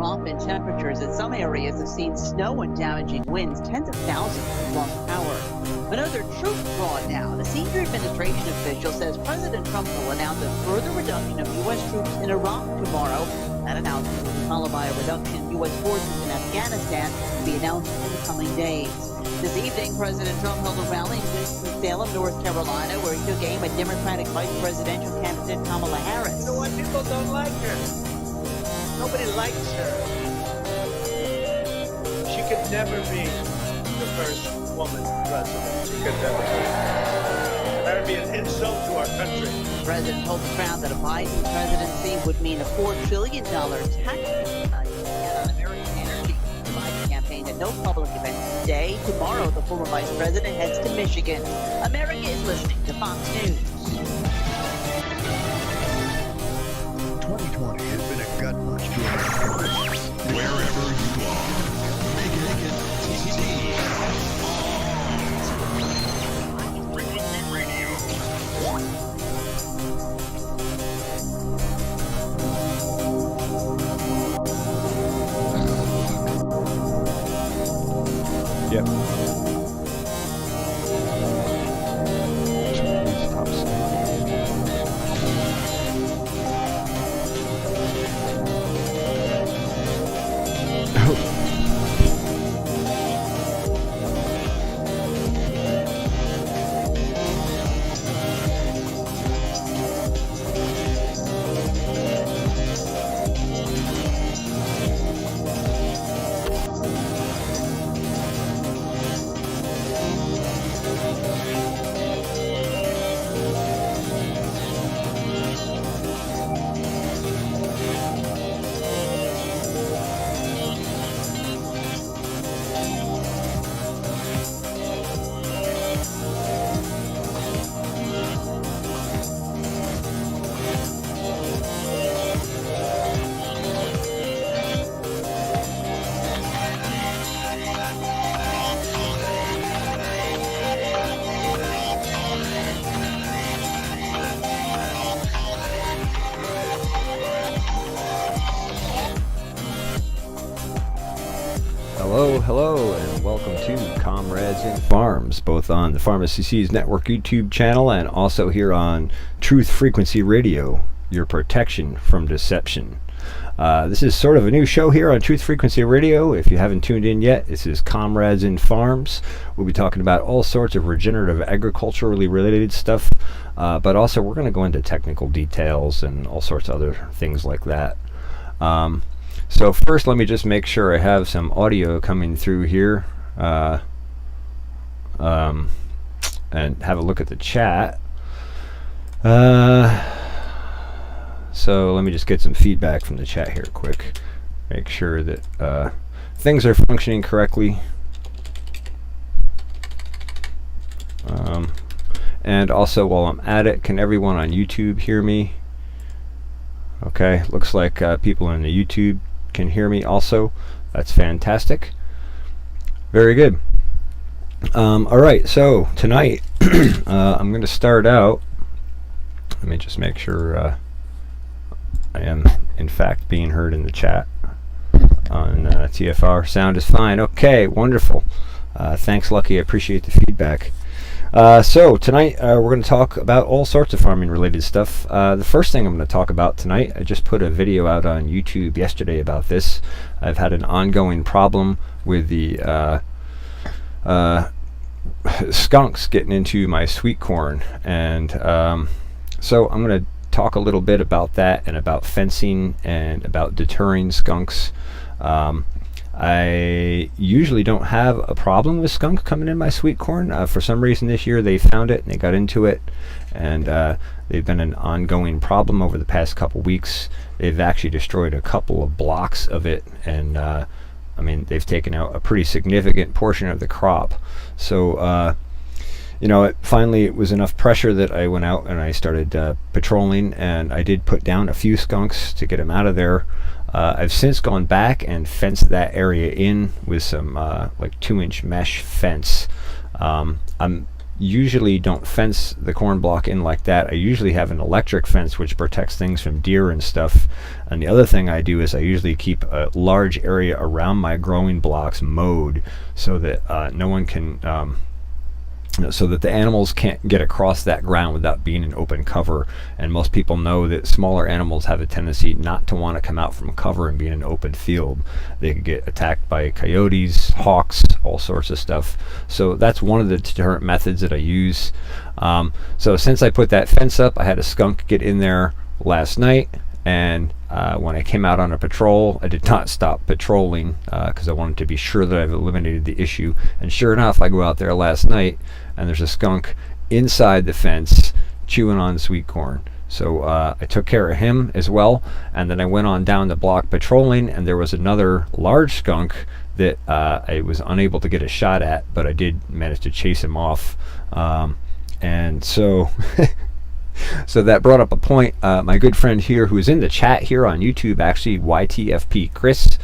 drop in temperatures in some areas have seen snow and damaging winds. Tens of thousands have lost power. Another troop drawdown. A senior administration official says President Trump will announce a further reduction of U.S. troops in Iraq tomorrow. That announcement will be followed by a reduction in U.S. forces in Afghanistan to be announced in the coming days. This evening, President Trump held a rally in Winston-Salem, North Carolina, where he took aim at Democratic vice presidential candidate Kamala Harris. You know what? People don't like her. Nobody likes her. She could never be the first woman president. She could never be. That would be an insult to our country. The president told the crowd that a Biden presidency would mean a $4 trillion tax cut on American energy. The Biden campaign had no public events today. Tomorrow, the former vice president heads to Michigan. America is listening to Fox News. 2020 has been a gut punch to America. Wherever you are, make it TD. Frequency Radio. Yep. Please stop Hello, and welcome to Comrades in Farms, both on the Farmacy's Network YouTube channel and also here on Truth Frequency Radio, your protection from deception. This is sort of a new show here on Truth Frequency Radio. If you haven't tuned in yet, this is Comrades in Farms. We'll be talking about all sorts of regenerative agriculturally related stuff, but also we're going to go into technical details and all sorts of other things like that. So first, let me just make sure I have some audio coming through here, and have a look at the chat. So let me just get some feedback from the chat here quick. Make sure that things are functioning correctly. And also, while I'm at it, can everyone on YouTube hear me? Okay, looks like people in the YouTube can hear me also. That's fantastic. Very good. Alright, so tonight I'm going to start out. Let me just make sure I am in fact being heard in the chat on TFR. Sound is fine. Okay, wonderful. Thanks, Lucky. I appreciate the feedback. So tonight we're going to talk about all sorts of farming related stuff. The first thing I'm going to talk about tonight, I just put a video out on YouTube yesterday about this. I've had an ongoing problem with the skunks getting into my sweet corn, and so I'm going to talk a little bit about that and about fencing and about deterring skunks. I usually don't have a problem with skunk coming in my sweet corn. For some reason this year they found it and they got into it, and they've been an ongoing problem over the past couple weeks. They've actually destroyed a couple of blocks of it, and I mean, they've taken out a pretty significant portion of the crop. So you know, finally it was enough pressure that I went out and I started patrolling, and I did put down a few skunks to get them out of there. I've since gone back and fenced that area in with some like 2-inch mesh fence. I'm usually don't fence the corn block in like that. I usually have an electric fence which protects things from deer and stuff. And the other thing I do is I usually keep a large area around my growing blocks mowed so that no one can so that the animals can't get across that ground without being in open cover. And most people know that smaller animals have a tendency not to want to come out from cover and be in an open field. They could get attacked by coyotes, hawks, all sorts of stuff. So that's one of the deterrent methods that I use. So since I put that fence up, I had a skunk get in there last night, and when I came out on a patrol, I did not stop patrolling because I wanted to be sure that I've eliminated the issue. And sure enough, I go out there last night and there's a skunk inside the fence chewing on sweet corn. So I took care of him as well, and then I went on down the block patrolling, and there was another large skunk that I was unable to get a shot at, but I did manage to chase him off. And so so that brought up a point. My good friend here, who is in the chat here on YouTube, actually, YTFP Chris,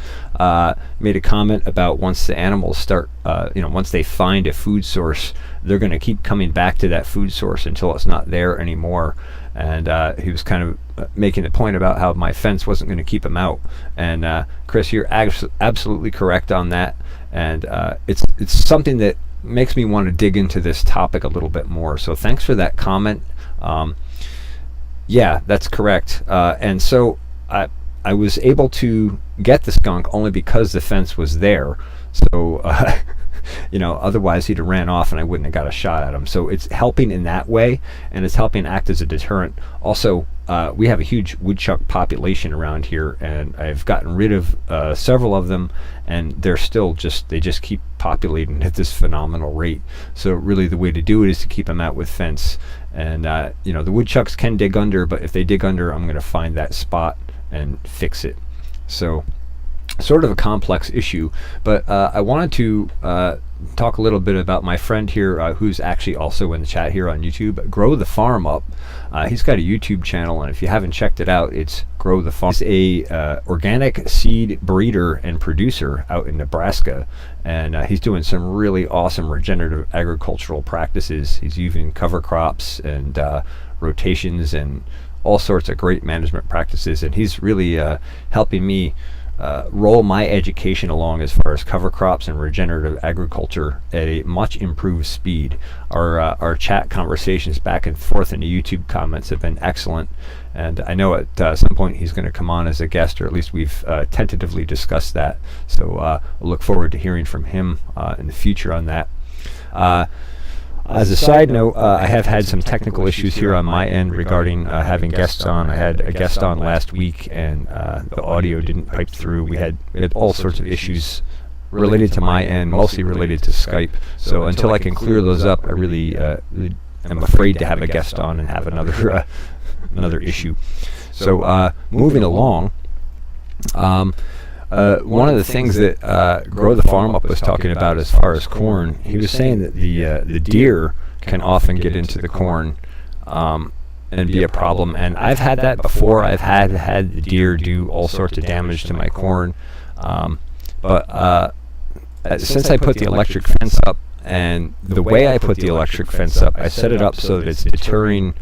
made a comment about once the animals start, once they find a food source, they're going to keep coming back to that food source until it's not there anymore. And he was kind of making a point about how my fence wasn't going to keep them out. And Chris, you're absolutely correct on that. And it's something that makes me want to dig into this topic a little bit more. So thanks for that comment. Yeah, that's correct. And so I was able to get the skunk only because the fence was there. So otherwise he'd have ran off and I wouldn't have got a shot at him. So it's helping in that way, and it's helping act as a deterrent. Also, we have a huge woodchuck population around here, and I've gotten rid of several of them, and they're still they just keep populating at this phenomenal rate. So really the way to do it is to keep them out with fence. And the woodchucks can dig under, but if they dig under, I'm going to find that spot and fix it. So sort of a complex issue, but I wanted to talk a little bit about my friend here, who's actually also in the chat here on YouTube, Grow the Farm Up. He's got a YouTube channel, and if you haven't checked it out, it's Grow the Farm. He's a organic seed breeder and producer out in Nebraska, and he's doing some really awesome regenerative agricultural practices. He's using cover crops and rotations and all sorts of great management practices, and he's really helping me roll my education along as far as cover crops and regenerative agriculture at a much improved speed. Our chat conversations back and forth in the YouTube comments have been excellent, and I know at some point he's going to come on as a guest, or at least we've tentatively discussed that. So we'll look forward to hearing from him in the future on that. As a side note, I have had some technical issues here on my end regarding having guests on. I had a guest on last week, and the audio didn't pipe through. We had all sorts of issues related to my end, mostly related to Skype. So until I can clear those up, I really am afraid to have a guest on and have another issue. So moving along. One of the things that Grow the Farm Up was talking about as far as corn, he was saying that the deer can often get into the corn and be a problem. And I've had that before. I've had the deer do all sorts of damage to my corn. But since I put the electric fence up, and the way I put the electric fence up, I set it up so that it's deterring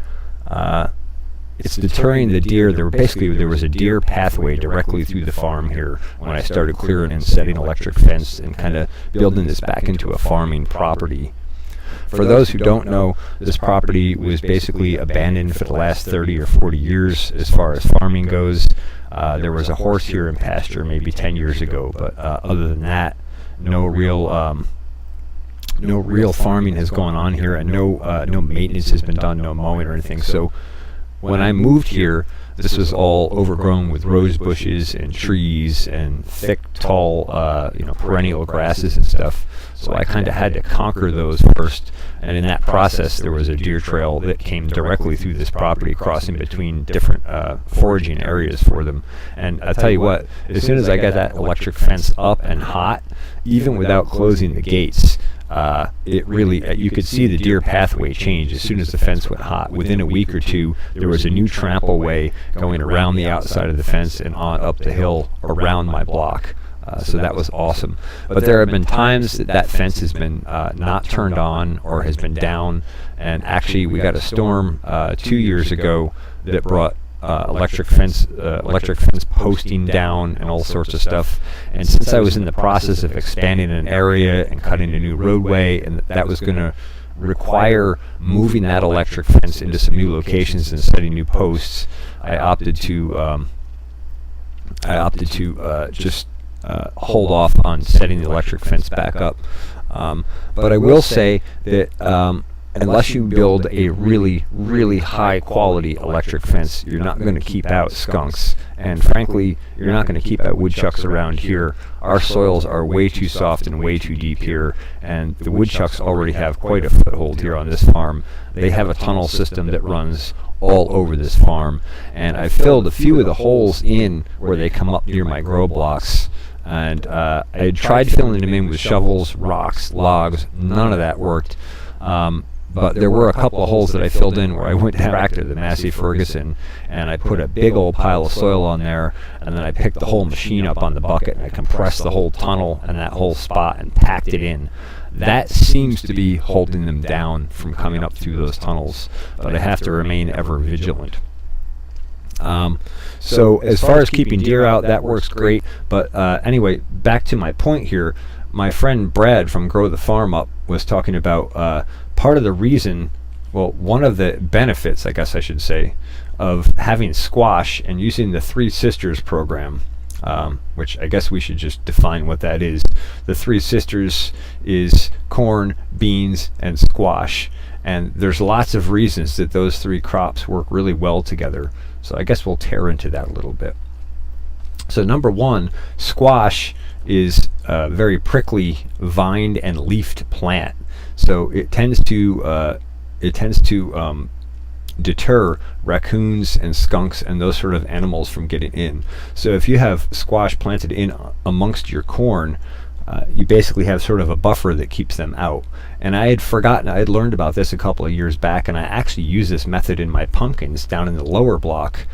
the deer. There was a deer pathway directly through the farm here when I started clearing and setting electric fence and kind of building this back into a farming property. For those who don't know, this property was basically abandoned for the last 30 or 40 years as far as farming goes. There was a horse here in pasture maybe 10 years ago, but other than that, no real farming has gone on here, and no maintenance has been done, no mowing or anything. So when I moved here, this was all overgrown with rose bushes and trees and thick, tall, perennial grasses and stuff. So I kind of had to conquer those first, and in that process, there was a deer trail that came directly through this property, crossing between different foraging areas for them. And I'll tell you what, as soon as I got that electric fence up and hot, even without closing the gates, it really, you could see the deer pathway change as soon as the fence went hot. Within a week or two, there was a new trample way going around the outside of the fence and on up the hill around my block. So that was awesome. But there have been times that that fence has been not turned on or has been down. And actually, we got a storm 2 years ago that brought electric fence posting down and all sorts of stuff. And since I was in the process of expanding an area and cutting a new roadway, and that was going to require moving that electric fence into some new locations and setting new posts, I opted to just hold off on setting the electric fence back up. But I will say that unless you build a really, really high quality electric fence, you're not going to keep out skunks. And frankly, you're not going to keep out woodchucks around here. Our soils are way too soft and way too deep here, and the woodchucks already have quite a foothold here on this farm. They have a tunnel system that runs all over this farm, and I filled a few of the holes in where they come up near my grow blocks. And I had tried filling them in with shovels, rocks, logs. None of that worked. But there were a couple of holes that I filled in where I went down back to the Massey Ferguson, and I put a big old pile of soil on there, and then I picked the whole machine up on the bucket, and I compressed the whole tunnel and that whole spot and packed it in. That seems to be holding them down from coming up through those tunnels, but I have to remain ever vigilant. So as far as keeping deer out, that works great. But anyway, back to my point here. My friend Brad from Grow the Farm Up was talking about part of the reason, well, one of the benefits, I guess I should say, of having squash and using the Three Sisters program, which I guess we should just define what that is. The Three Sisters is corn, beans, and squash. And there's lots of reasons that those three crops work really well together. So I guess we'll tear into that a little bit. So number one, squash is a very prickly vined and leafed plant. So it tends to deter raccoons and skunks and those sort of animals from getting in. So if you have squash planted in amongst your corn, you basically have sort of a buffer that keeps them out. And I had forgotten, I had learned about this a couple of years back, and I actually use this method in my pumpkins down in the lower block.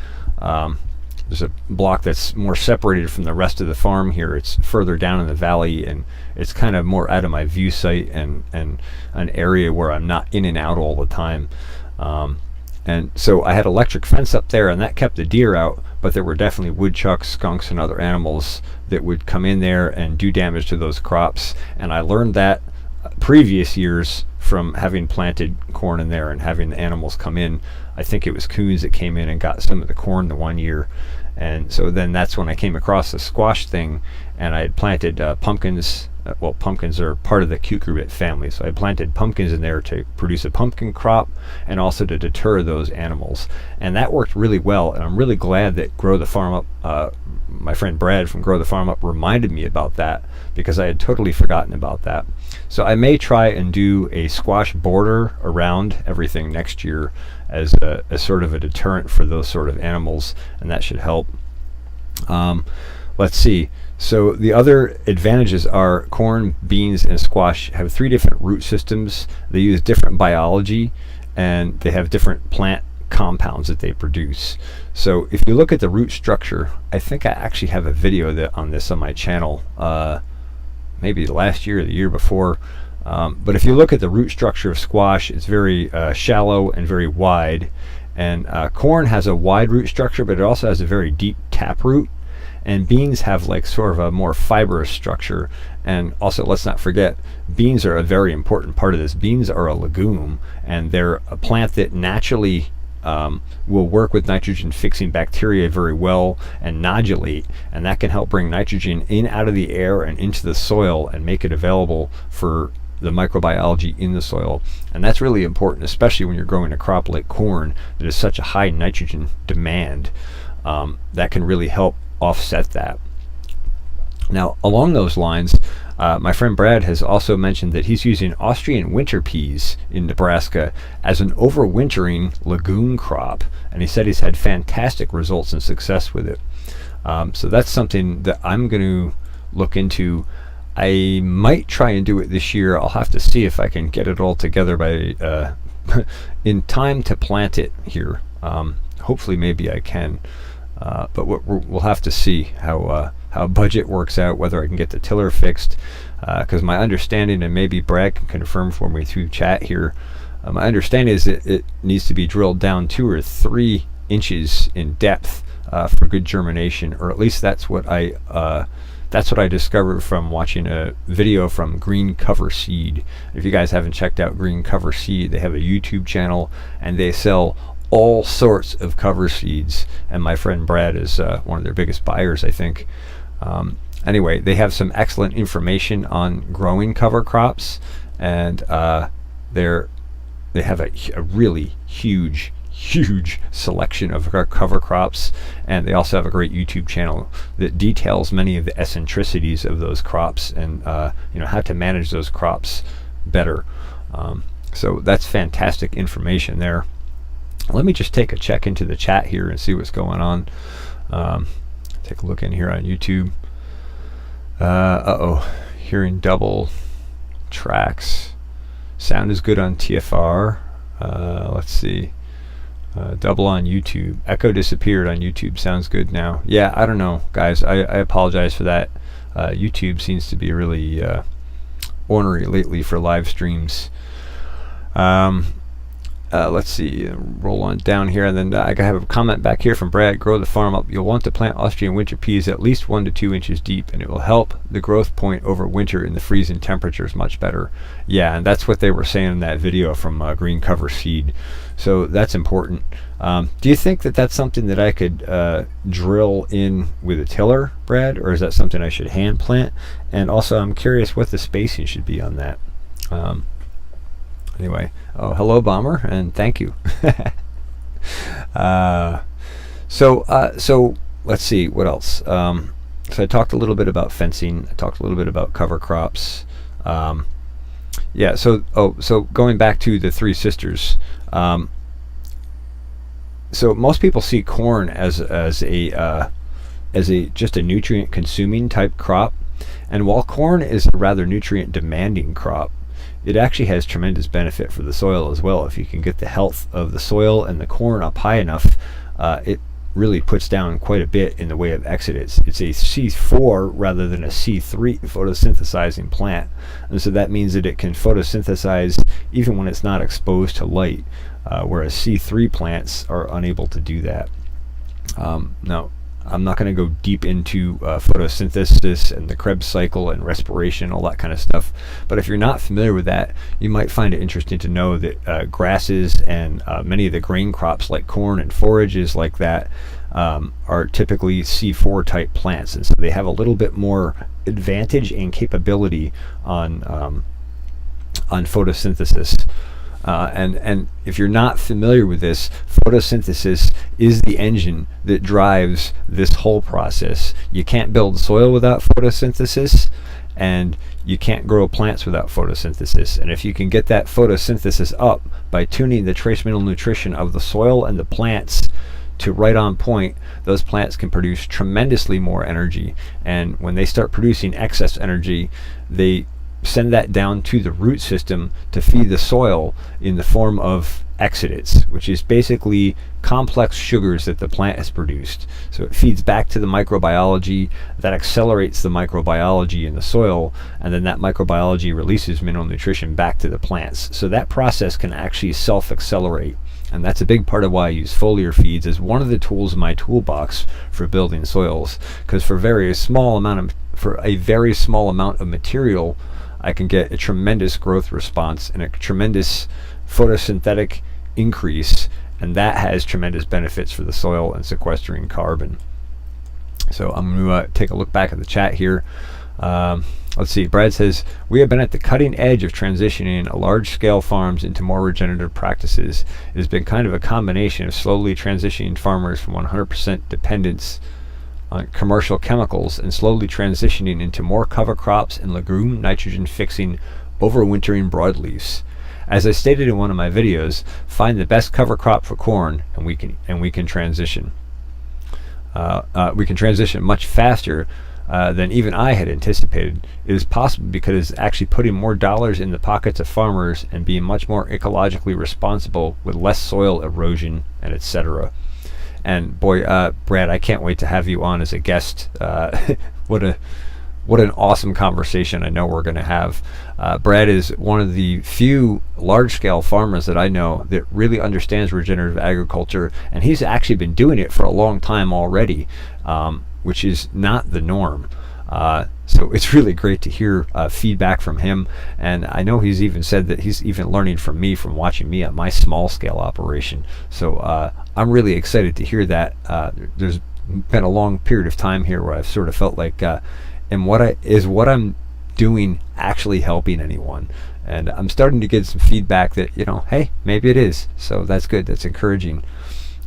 There's a block that's more separated from the rest of the farm here. It's further down in the valley, and it's kind of more out of my view sight and an area where I'm not in and out all the time. And so I had electric fence up there, and that kept the deer out, but there were definitely woodchucks, skunks, and other animals that would come in there and do damage to those crops. And I learned that previous years from having planted corn in there and having the animals come in. I think it was coons that came in and got some of the corn the one year. And so then that's when I came across the squash thing, and I had planted pumpkins. Well, pumpkins are part of the cucurbit family, so I planted pumpkins in there to produce a pumpkin crop and also to deter those animals. And that worked really well, and I'm really glad that Grow the Farm Up, my friend Brad from Grow the Farm Up reminded me about that, because I had totally forgotten about that. So I may try and do a squash border around everything next year as sort of a deterrent for those sort of animals, and that should help. Let's see. So the other advantages are corn, beans, and squash have three different root systems. They use different biology, and they have different plant compounds that they produce. So if you look at the root structure, I think I actually have a video on this on my channel, maybe last year or the year before. But if you look at the root structure of squash, it's very shallow and very wide. And corn has a wide root structure, but it also has a very deep taproot. And beans have like sort of a more fibrous structure. And also, let's not forget, beans are a very important part of this. Beans are a legume, and they're a plant that naturally will work with nitrogen fixing bacteria very well and nodulate, and that can help bring nitrogen in out of the air and into the soil and make it available for the microbiology in the soil. And that's really important, especially when you're growing a crop like corn that is such a high nitrogen demand. That can really help offset that. Now, along those lines, my friend Brad has also mentioned that he's using Austrian winter peas in Nebraska as an overwintering legume crop, and he said he's had fantastic results and success with it. So that's something that I'm going to look into. I might try and do it this year. I'll have to see if I can get it all together by in time to plant it here. Hopefully, maybe I can. But we'll have to see how how budget works out, whether I can get the tiller fixed. Because my understanding, and maybe Brad can confirm for me through chat here, my understanding is that it needs to be drilled down 2 or 3 inches in depth for good germination, or at least that's what I discovered from watching a video from Green Cover Seed. If you guys haven't checked out Green Cover Seed, they have a YouTube channel and they sell all sorts of cover seeds, and my friend Brad is one of their biggest buyers, I think. Anyway, they have some excellent information on growing cover crops, and they have a really huge selection of cover crops, and they also have a great YouTube channel that details many of the eccentricities of those crops, and how to manage those crops better. So that's fantastic information there. Let me just take a check into the chat here and see what's going on. Take a look in here on YouTube. Hearing double tracks. Sound is good on TFR. Let's see. Double on YouTube. Echo disappeared on YouTube. Sounds good now. Yeah, I don't know, guys. I apologize for that. YouTube seems to be really ornery lately for live streams. Let's see, roll on down here, and then I have a comment back here from Brad. Grow the farm up. You'll want to plant Austrian winter peas at least 1 to 2 inches deep, and it will help the growth point over winter in the freezing temperatures much better. Yeah, and that's what they were saying in that video from Green Cover Seed. So that's important. Do you think that that's something that I could drill in with a tiller, Brad, or is that something I should hand plant? And also, I'm curious what the spacing should be on that. Anyway, hello Bomber, and thank you. So let's see what else. So I talked a little bit about fencing. I talked a little bit about cover crops. So going back to the Three Sisters. So most people see corn as a just a nutrient consuming type crop, and while corn is a rather nutrient demanding crop, it actually has tremendous benefit for the soil as well. If you can get the health of the soil and the corn up high enough, it really puts down quite a bit in the way of exudates. It's a C4 rather than a C3 photosynthesizing plant, and so that means that it can photosynthesize even when it's not exposed to light, whereas C3 plants are unable to do that. Now, I'm not going to go deep into photosynthesis and the Krebs cycle and respiration, all that kind of stuff. But if you're not familiar with that, you might find it interesting to know that grasses and many of the grain crops like corn and forages like that are typically C4 type plants. And so they have a little bit more advantage and capability on photosynthesis. And if you're not familiar with this, photosynthesis is the engine that drives this whole process. You can't build soil without photosynthesis, and you can't grow plants without photosynthesis. And if you can get that photosynthesis up by tuning the trace mineral nutrition of the soil and the plants to right on point, those plants can produce tremendously more energy. And when they start producing excess energy, they send that down to the root system to feed the soil in the form of exudates, which is basically complex sugars that the plant has produced. So it feeds back to the microbiology, that accelerates the microbiology in the soil, and then that microbiology releases mineral nutrition back to the plants. So that process can actually self-accelerate, and that's a big part of why I use foliar feeds as one of the tools in my toolbox for building soils, because for a very small amount of material, I can get a tremendous growth response and a tremendous photosynthetic increase, and that has tremendous benefits for the soil and sequestering carbon. So I'm going to take a look back at the chat here. Let's see. Brad says, we have been at the cutting edge of transitioning large-scale farms into more regenerative practices. It has been kind of a combination of slowly transitioning farmers from 100% dependence on commercial chemicals and slowly transitioning into more cover crops and legume nitrogen fixing overwintering broadleafs. As I stated in one of my videos, find the best cover crop for corn and we can transition. We can transition much faster than even I had anticipated. It is possible because it's actually putting more dollars in the pockets of farmers and being much more ecologically responsible with less soil erosion and etc. And boy, Brad, I can't wait to have you on as a guest what an awesome conversation I know we're going to have. Brad is one of the few large-scale farmers that I know that really understands regenerative agriculture, and he's actually been doing it for a long time already, which is not the norm. So it's really great to hear feedback from him, and I know he's even said that he's even learning from me from watching me at my small-scale operation. So I'm really excited to hear that. There's been a long period of time here where I've sort of felt like, and what I'm doing actually helping anyone? And I'm starting to get some feedback that, hey, maybe it is. So that's good. That's encouraging.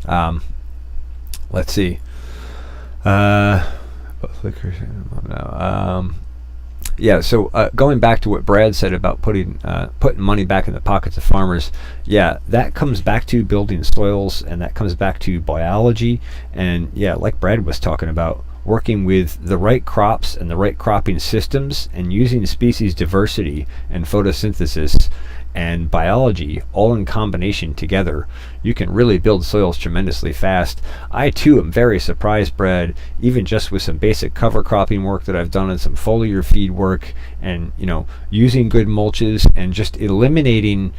Let's see. Yeah, so going back to what Brad said about putting money back in the pockets of farmers, yeah, that comes back to building soils, and that comes back to biology, and yeah, like Brad was talking about, working with the right crops and the right cropping systems, and using species diversity and photosynthesis and biology all in combination together, you can really build soils tremendously fast. I too am very surprised, Brad, even just with some basic cover cropping work that I've done and some foliar feed work, and using good mulches and just eliminating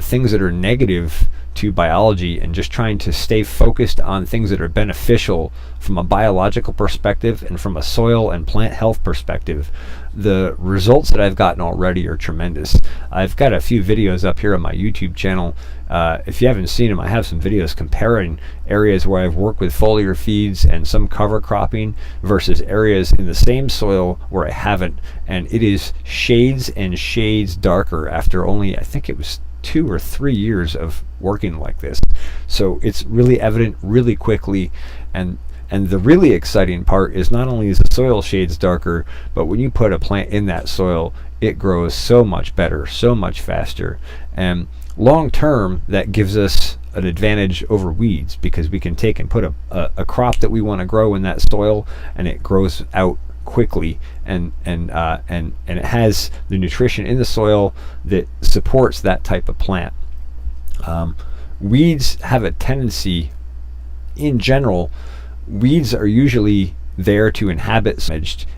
things that are negative to biology, and just trying to stay focused on things that are beneficial from a biological perspective and from a soil and plant health perspective. The results that I've gotten already are tremendous. I've got a few videos up here on my YouTube channel. If you haven't seen them, I have some videos comparing areas where I've worked with foliar feeds and some cover cropping versus areas in the same soil where I haven't, and it is shades and shades darker after only, I think it was 2 or 3 years of working like this. So it's really evident really quickly, and the really exciting part is not only is the soil shades darker, but when you put a plant in that soil, it grows so much better, so much faster, and long term that gives us an advantage over weeds, because we can take and put a crop that we want to grow in that soil, and it grows out quickly, and it has the nutrition in the soil that supports that type of plant. Weeds have a tendency, in general, weeds are usually there to inhabit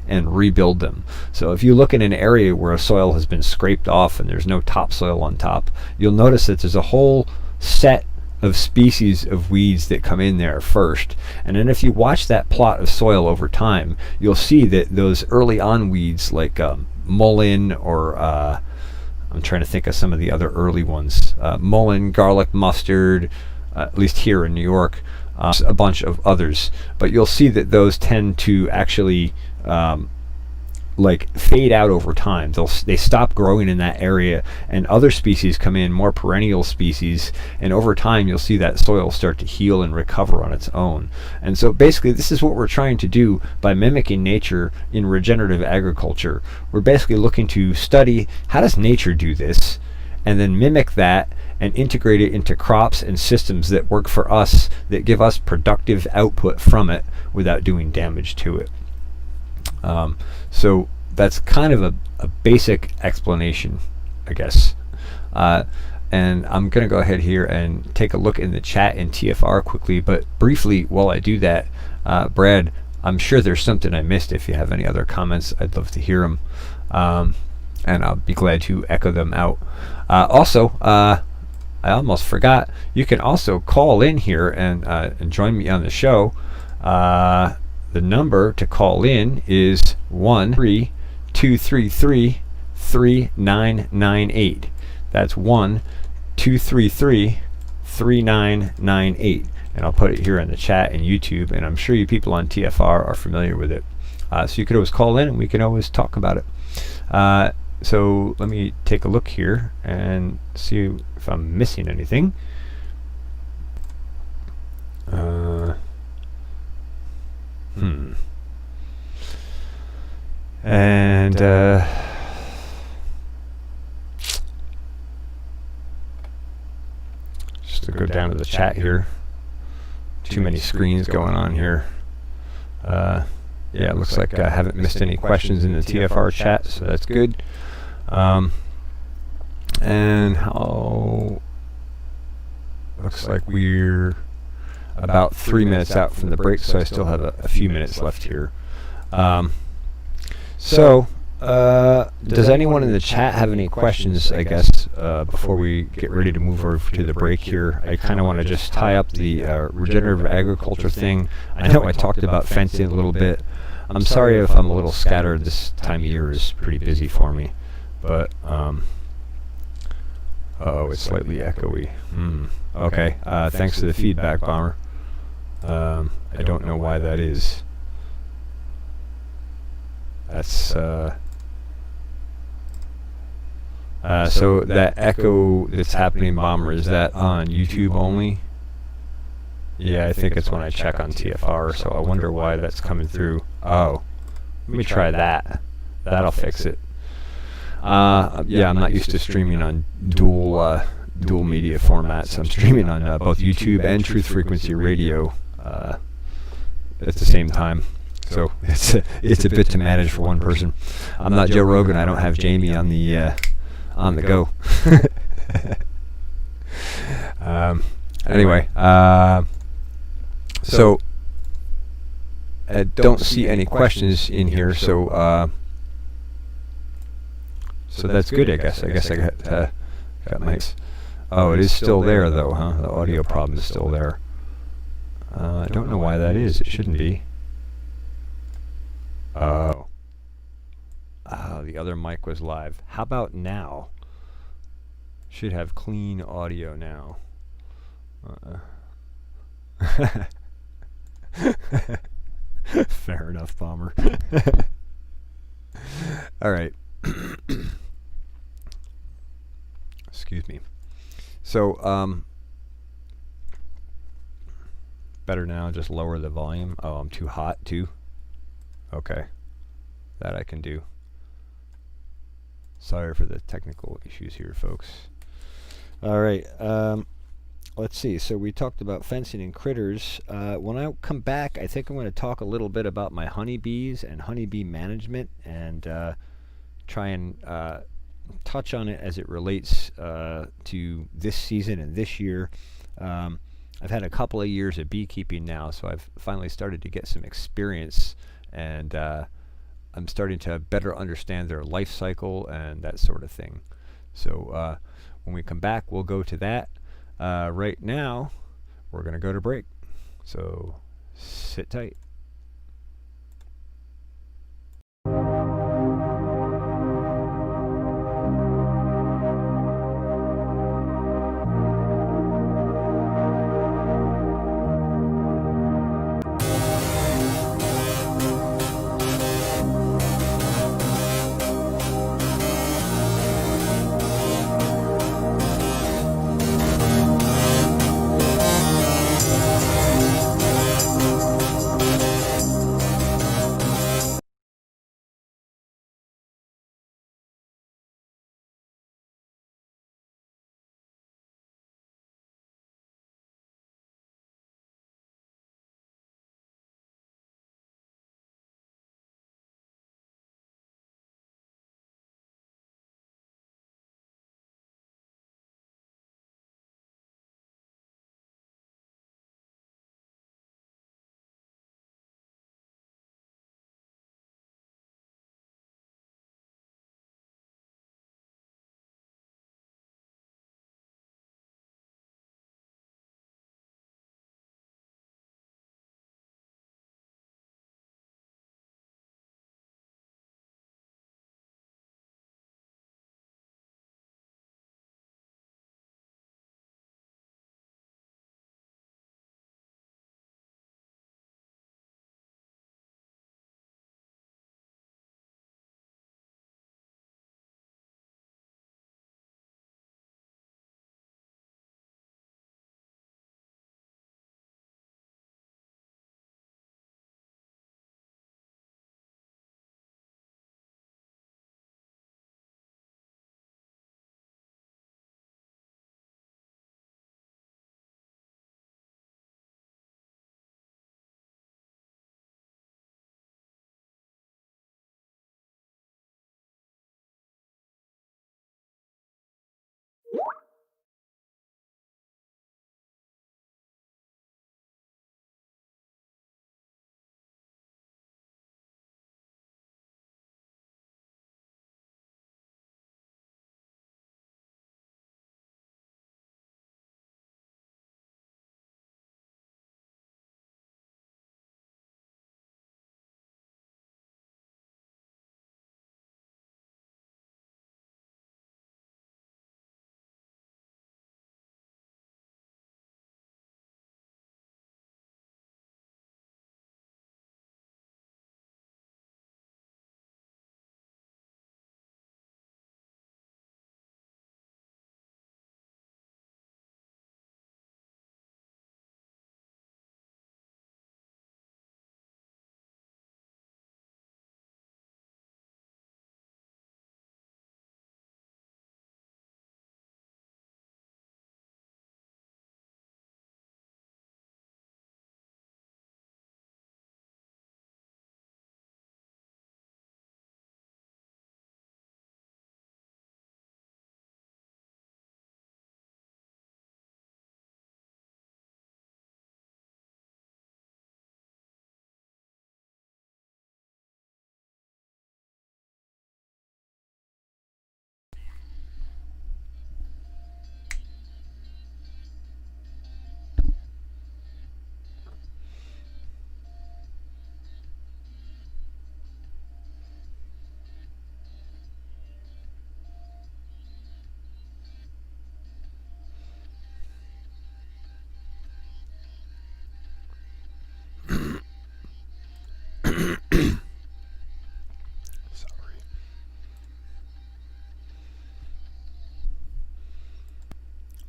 and rebuild them. So if you look in an area where a soil has been scraped off and there's no topsoil on top, you'll notice that there's a whole set of species of weeds that come in there first, and then if you watch that plot of soil over time, you'll see that those early on weeds like mullein, or I'm trying to think of some of the other early ones, mullein, garlic mustard, at least here in New York, a bunch of others, but you'll see that those tend to actually like fade out over time. They stop growing in that area, and other species come in, more perennial species, and over time you'll see that soil start to heal and recover on its own. And so basically this is what we're trying to do by mimicking nature in regenerative agriculture. We're basically looking to study how does nature do this, and then mimic that and integrate it into crops and systems that work for us, that give us productive output from it without doing damage to it. So that's kind of a basic explanation, I guess. And I'm going to go ahead here and take a look in the chat in TFR quickly, but briefly while I do that, Brad, I'm sure there's something I missed. If you have any other comments, I'd love to hear them, and I'll be glad to echo them out. Also, I almost forgot, you can also call in here and join me on the show. The number to call in is 1-233-3998. That's 1-233-3998. And I'll put it here in the chat and YouTube, and I'm sure you people on TFR are familiar with it. So you could always call in and we can always talk about it. So let me take a look here and see if I'm missing anything. And just to go down to the chat here. Too many screens going on here. Yeah, it looks like I haven't missed any questions in the TFR chat, so that's good. And how looks like we're about 3 minutes out from the break, so I still have a few minutes left here. So, does anyone in the chat have any questions, I guess, before we get ready to move over to the break here? I kind of want to just tie up the regenerative agriculture thing. I know I talked about fencing a little bit. I'm sorry if I'm a little scattered. This time of year is pretty busy for me. But, oh, it's slightly echoey. Okay, thanks for the feedback, Bomber. I don't know why that is. That's, so that echo that's happening, Bomber, is that on YouTube only? Yeah, I think it's when I check on TFR, so I wonder why that's coming through. Oh, let me try that. That'll fix it. Yeah, I'm not used to streaming on dual media formats. I'm streaming on both YouTube and Truth Frequency Radio at the same time. So it's a bit to manage for one person. I'm not Joe Rogan. I don't have Jamie on the go. Anyway, so I don't see any questions in here. So so that's good. I guess I got my. Oh, it is still there though, huh? The audio problem is still there. I don't know why that is. It shouldn't be. Oh. The other mic was live. How about now? Should have clean audio now. Fair enough, Bomber. All right. Excuse me. So, better now, just lower the volume. Oh, I'm too hot too? Okay. That I can do. Sorry for the technical issues here, folks. All right. Let's see. So we talked about fencing and critters. When I come back, I think I'm going to talk a little bit about my honeybees and honeybee management and try and touch on it as it relates to this season and this year. I've had a couple of years of beekeeping now, so I've finally started to get some experience, and I'm starting to better understand their life cycle and that sort of thing. So when we come back, we'll go to that. Right now, we're going to go to break. So sit tight.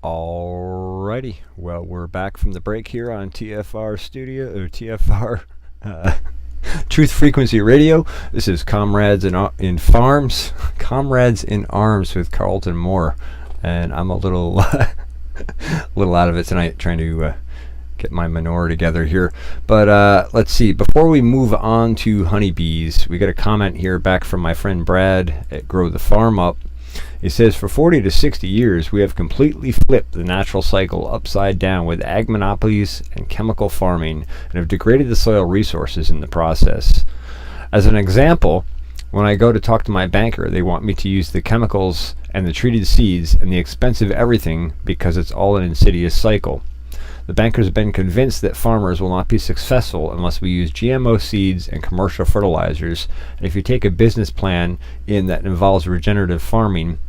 Alrighty, well, we're back from the break here on TFR Studio, or TFR Truth Frequency Radio. This is Comrades in Farms, Comrades in Arms with Carlton Moore, and I'm a little little out of it tonight, trying to get my manure together here. But let's see, before we move on to honeybees, we got a comment here back from my friend Brad at Grow the Farm Up. He says, for 40 to 60 years, we have completely flipped the natural cycle upside down with ag monopolies and chemical farming, and have degraded the soil resources in the process. As an example, when I go to talk to my banker, they want me to use the chemicals and the treated seeds and the expensive everything because it's all an insidious cycle. The bankers have been convinced that farmers will not be successful unless we use GMO seeds and commercial fertilizers. And if you take a business plan in that involves regenerative farming,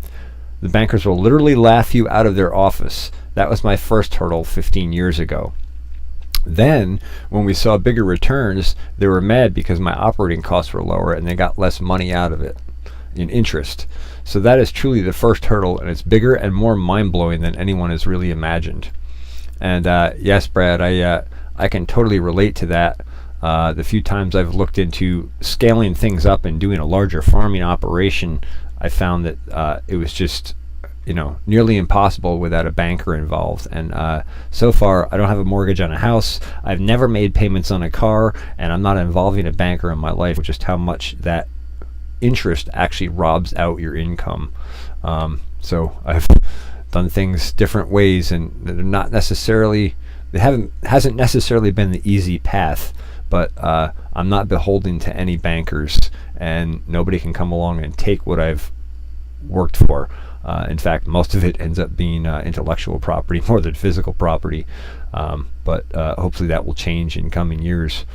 the bankers will literally laugh you out of their office. That was my first hurdle 15 years ago. Then, when we saw bigger returns, they were mad because my operating costs were lower and they got less money out of it in interest. So that is truly the first hurdle, and it's bigger and more mind-blowing than anyone has really imagined. And yes, Brad, I can totally relate to that. The few times I've looked into scaling things up and doing a larger farming operation, I found that it was just, nearly impossible without a banker involved. And so far, I don't have a mortgage on a house. I've never made payments on a car, and I'm not involving a banker in my life, just how much that interest actually robs out your income. So I've done things different ways, and they're not necessarily, hasn't necessarily been the easy path, but I'm not beholden to any bankers, and nobody can come along and take what I've worked for. In fact, most of it ends up being intellectual property more than physical property, but hopefully that will change in coming years.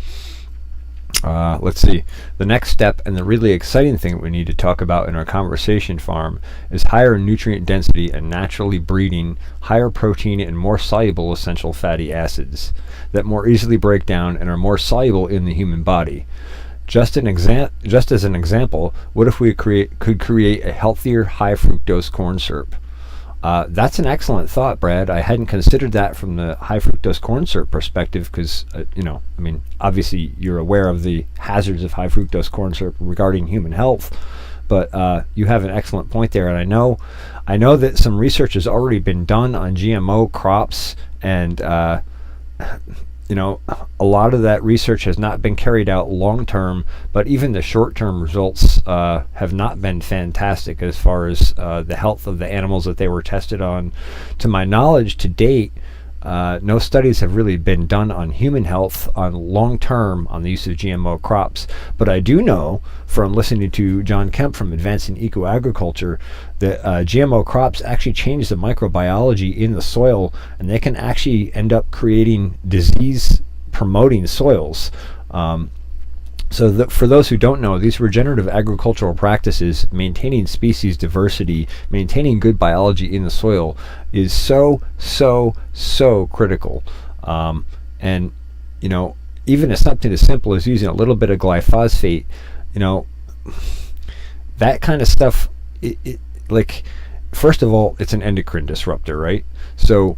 Let's see. The next step, and the really exciting thing that we need to talk about in our conversation farm, is higher nutrient density and naturally breeding higher protein and more soluble essential fatty acids that more easily break down and are more soluble in the human body. Just as an example, what if we could create a healthier high fructose corn syrup? That's an excellent thought, Brad. I hadn't considered that from the high fructose corn syrup perspective because, obviously you're aware of the hazards of high fructose corn syrup regarding human health, but you have an excellent point there. And I know that some research has already been done on GMO crops, and a lot of that research has not been carried out long term, but even the short term results have not been fantastic as far as the health of the animals that they were tested on. To my knowledge, to date, no studies have really been done on human health on long term on the use of GMO crops. But I do know from listening to John Kemp from Advancing Eco Agriculture that GMO crops actually change the microbiology in the soil, and they can actually end up creating disease promoting soils. So for those who don't know, these regenerative agricultural practices, maintaining species diversity, maintaining good biology in the soil, is so critical. And even as something as simple as using a little bit of glyphosate, that kind of stuff, like, first of all, it's an endocrine disruptor, right? So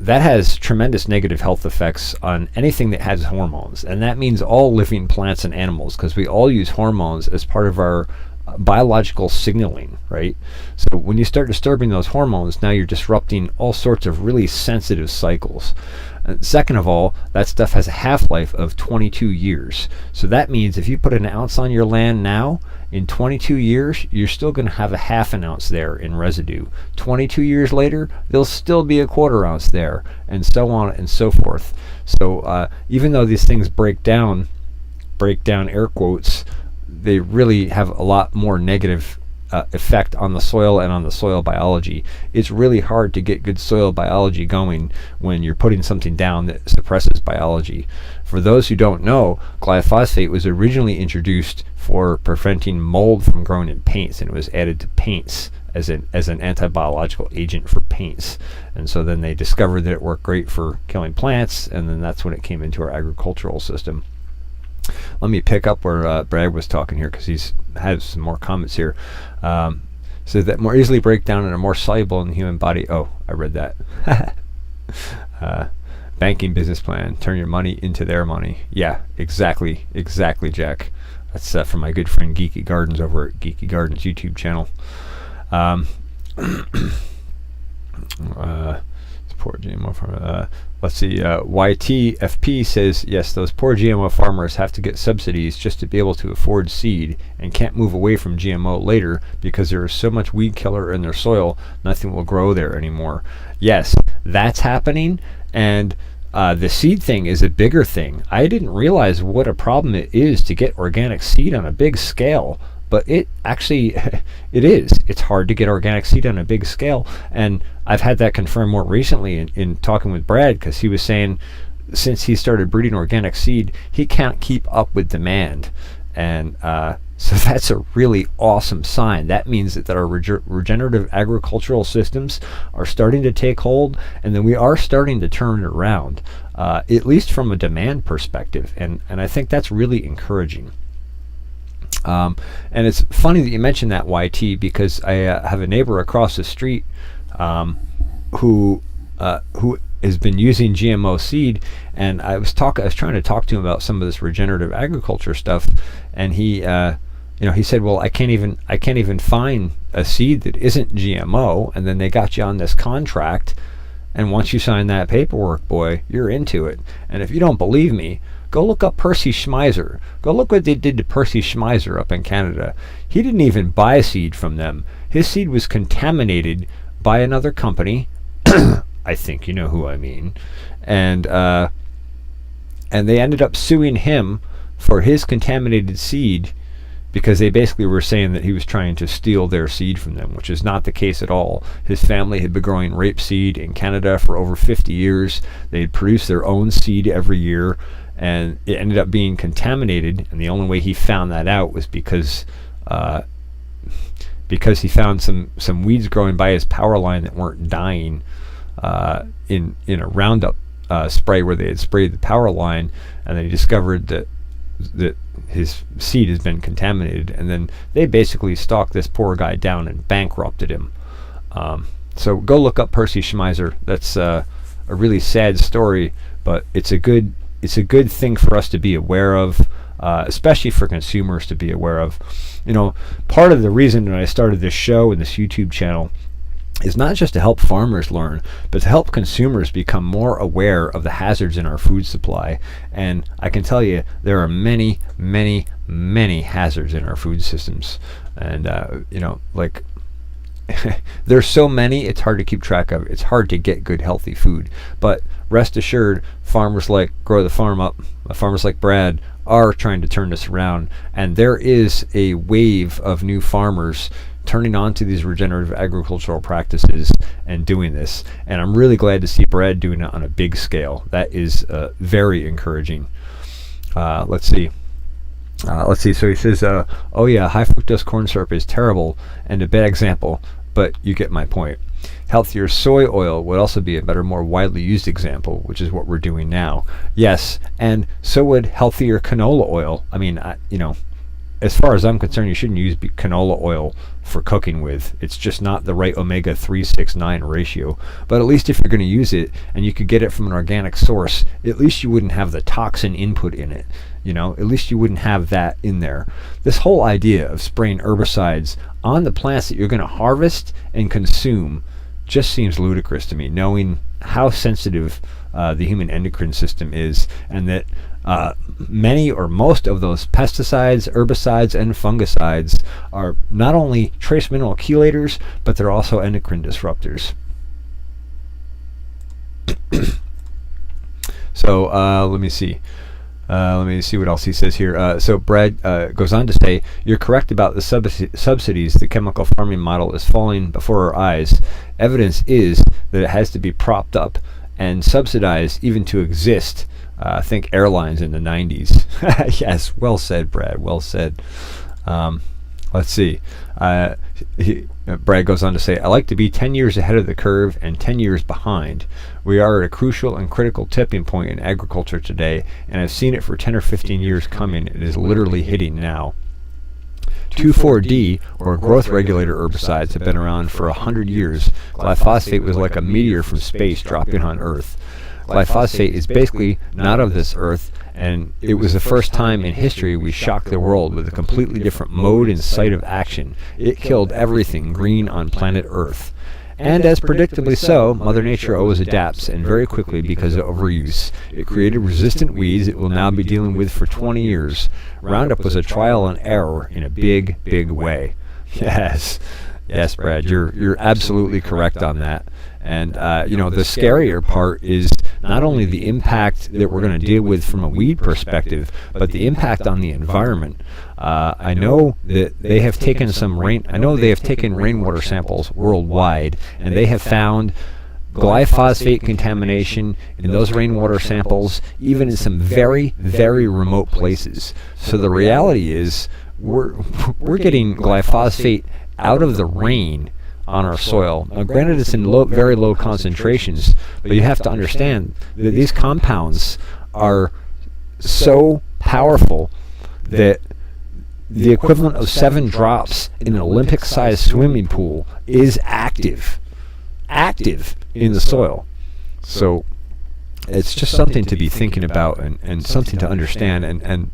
that has tremendous negative health effects on anything that has hormones, and that means all living plants and animals, because we all use hormones as part of our biological signaling, right? So when you start disturbing those hormones, now you're disrupting all sorts of really sensitive cycles. And second of all, that stuff has a half-life of 22 years. So that means if you put an ounce on your land now, in 22 years, you're still going to have a half an ounce there in residue. 22 years later, there'll still be a quarter ounce there, and so on and so forth. So even though these things break down air quotes, they really have a lot more negative effect on the soil and on the soil biology. It's really hard to get good soil biology going when you're putting something down that suppresses biology. For those who don't know, glyphosate was originally introduced for preventing mold from growing in paints, and it was added to paints as an anti-biological agent for paints. And so then they discovered that it worked great for killing plants, and then that's when it came into our agricultural system. Let me pick up where Brad was talking here, because he's has some more comments here. so that more easily break down and are more soluble in the human body. Oh, I read that. Banking business plan, turn your money into their money. Yeah, exactly, Jack. That's from my good friend Geeky Gardens over at Geeky Gardens YouTube channel. Poor GMO farmer. Let's see. YTFP says, yes, those poor GMO farmers have to get subsidies just to be able to afford seed and can't move away from GMO later because there is so much weed killer in their soil, nothing will grow there anymore. Yes, that's happening, and the seed thing is a bigger thing. I didn't realize what a problem it is to get organic seed on a big scale. But it actually, it is. It's hard to get organic seed on a big scale. And I've had that confirmed more recently in talking with Brad, because he was saying since he started breeding organic seed, he can't keep up with demand. And so that's a really awesome sign. That means that our regenerative agricultural systems are starting to take hold, and then we are starting to turn it around, at least from a demand perspective. And I think that's really encouraging. And it's funny that you mentioned that, YT, because I have a neighbor across the street who has been using GMO seed, and I was trying to talk to him about some of this regenerative agriculture stuff, and he said, well, I can't even find a seed that isn't GMO, and then they got you on this contract, and once you sign that paperwork, boy, you're into it. And if you don't believe me, go look up Percy Schmeiser. Go look what they did to Percy Schmeiser up in Canada. He didn't even buy seed from them. His seed was contaminated by another company. I think you know who I mean. And they ended up suing him for his contaminated seed, because they basically were saying that he was trying to steal their seed from them, which is not the case at all. His family had been growing rapeseed in Canada for over 50 years. They had produced their own seed every year, and it ended up being contaminated, and the only way he found that out was because he found some weeds growing by his power line that weren't dying in a Roundup spray where they had sprayed the power line, and then he discovered that his seed has been contaminated, and then they basically stalked this poor guy down and bankrupted him. So go look up Percy Schmeiser. That's a really sad story, but it's a good thing for us to be aware of, especially for consumers to be aware of. Part of the reason that I started this show and this YouTube channel is not just to help farmers learn, but to help consumers become more aware of the hazards in our food supply. And I can tell you, there are many, many, many hazards in our food systems. And, there's so many, it's hard to keep track of. It's hard to get good, healthy food. But rest assured, farmers like Grow the Farm Up, farmers like Brad, are trying to turn this around. And there is a wave of new farmers turning on to these regenerative agricultural practices and doing this. And I'm really glad to see Brad doing it on a big scale. That is very encouraging. Let's see. So he says, oh yeah, high fructose corn syrup is terrible and a bad example, but you get my point. Healthier soy oil would also be a better, more widely used example, which is what we're doing now. Yes, and so would healthier canola oil. I mean, as far as I'm concerned, you shouldn't use canola oil for cooking with. It's just not the right omega-369 ratio. But at least if you're going to use it and you could get it from an organic source, at least you wouldn't have the toxin input in it. At least you wouldn't have that in there. This whole idea of spraying herbicides on the plants that you're going to harvest and consume just seems ludicrous to me, knowing how sensitive the human endocrine system is, and that many or most of those pesticides, herbicides, and fungicides are not only trace mineral chelators, but they're also endocrine disruptors. So let me see. Let me see what else he says here. So Brad goes on to say, you're correct about the subsidies. The chemical farming model is falling before our eyes. Evidence is that it has to be propped up and subsidized even to exist. Think airlines in the 90s. Yes, well said, Brad, well said. Let's see. Brad goes on to say, I like to be 10 years ahead of the curve and 10 years behind. We are at a crucial and critical tipping point in agriculture today, and I've seen it for 10 or 15 years coming. It is literally hitting now. 2,4-D, or growth regulator herbicides, have been around for 100 years. Glyphosate was like a meteor from space dropping on Earth. Glyphosate is basically not of this earth, and it was the first time in history we shocked the world with a completely different mode and site of action. It killed everything green on planet Earth. And as predictably so, Mother Nature always adapts, and very quickly because of overuse. It created resistant weeds it will now be dealing with for 20 years. Roundup was a trial and error in a big, big way. Yes, Brad, you're absolutely correct on that. And the scarier part is not only the impact that we're going to deal with from a weed perspective, but the impact on the environment. I know that they have taken rainwater samples worldwide, and they have found glyphosate contamination in those rainwater samples, even in some very, very remote places. So the reality is, we're getting glyphosate out of the rain on our soil. Now, granted, it's in very low concentrations, but you have to understand that these compounds are so powerful that the equivalent of 7 drops in an Olympic-sized swimming pool is active in the soil. So it's just something to be thinking about and something to understand, and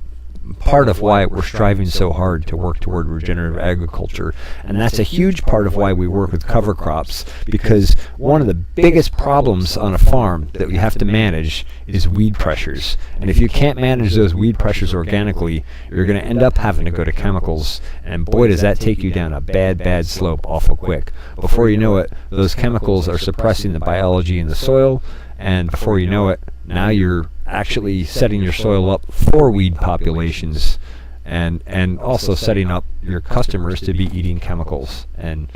part of why we're striving so hard to work toward regenerative agriculture. And that's a huge part of why we work with cover crops, because one of the biggest problems on a farm that we have to manage is weed pressures. And if you can't manage those weed pressures organically, you're going to end up having to go to chemicals, and boy, does that take you down a bad slope awful quick. Before you know it, those chemicals are suppressing the biology in the soil, and before you know it, now you're actually setting your soil up for weed populations, and also setting up your customers to be eating chemicals. And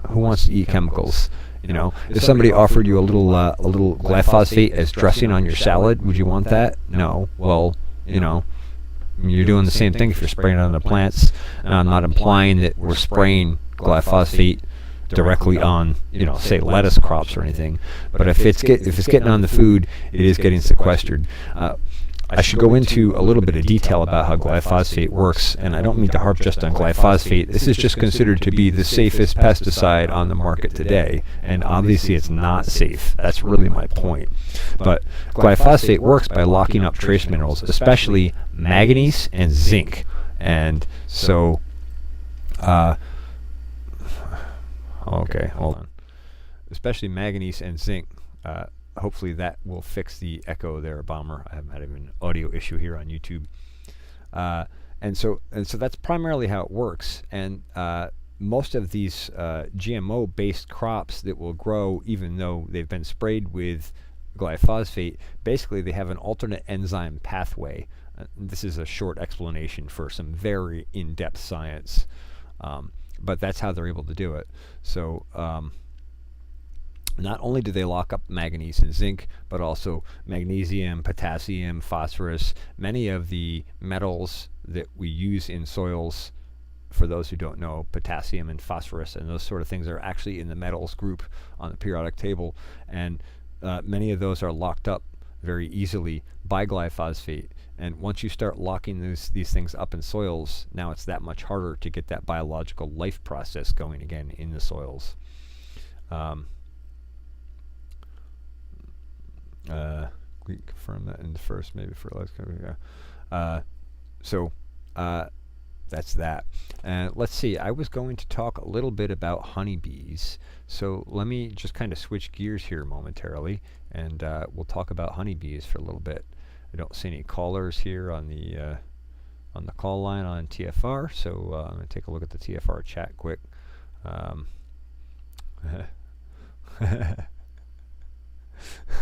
who wants to eat chemicals? If somebody offered you a little glyphosate as dressing on your salad, would you want that? No. Well, you're doing the same thing if you're spraying it on the plants. And I'm not implying that we're spraying glyphosate directly on, say lettuce crops or anything, but if it's getting on the food, it is getting sequestered. I should go into a little bit of detail about how glyphosate works, and I don't mean to harp just on glyphosate. This is just considered to be the safest pesticide on the market today, and obviously it's not safe. That's really my point. But glyphosate works by locking up trace minerals, especially manganese and zinc. And so okay, hold on. Especially manganese and zinc. Hopefully that will fix the echo there, Bomber. I haven't had an audio issue here on YouTube. And so that's primarily how it works. And most of these GMO-based crops that will grow, even though they've been sprayed with glyphosate, basically they have an alternate enzyme pathway. This is a short explanation for some very in-depth science. But that's how they're able to do it. So not only do they lock up manganese and zinc, but also magnesium, potassium, phosphorus, many of the metals that we use in soils. For those who don't know, potassium and phosphorus and those sort of things are actually in the metals group on the periodic table, and many of those are locked up very easily by glyphosate. And once you start locking these things up in soils, now it's that much harder to get that biological life process going again in the soils. We confirm that in the first, maybe fertilizer. So that's that. And let's see, I was going to talk a little bit about honeybees. So let me just kind of switch gears here momentarily, and we'll talk about honeybees for a little bit. I don't see any callers here on the call line on TFR, so I'm going to take a look at the TFR chat quick.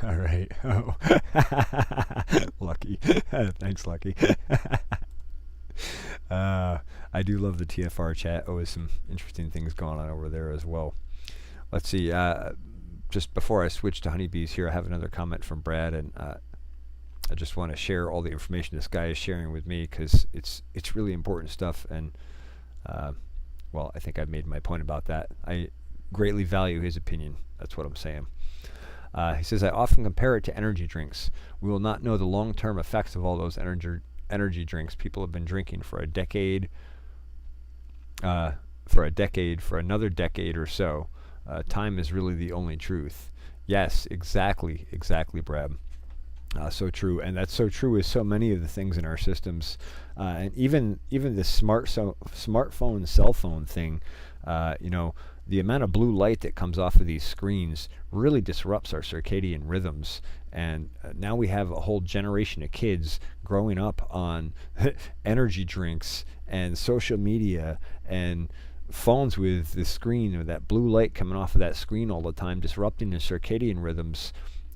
All right. Oh, Lucky. Thanks, Lucky. I do love the TFR chat. Always some interesting things going on over there as well. Let's see. Just before I switch to honeybees here, I have another comment from Brad, and I just want to share all the information this guy is sharing with me, because it's really important stuff. And well, I think I've made my point about that. I greatly value his opinion. That's what I'm saying. He says, I often compare it to energy drinks. We will not know the long-term effects of all those energy drinks people have been drinking for a decade for a decade, for another decade or so. Time is really the only truth. Yes, exactly, Brad. So true, and that's so true with so many of the things in our systems, and even the smartphone, cell phone thing. The amount of blue light that comes off of these screens really disrupts our circadian rhythms, and now we have a whole generation of kids growing up on energy drinks and social media and phones with the screen, or that blue light coming off of that screen all the time, disrupting the circadian rhythms.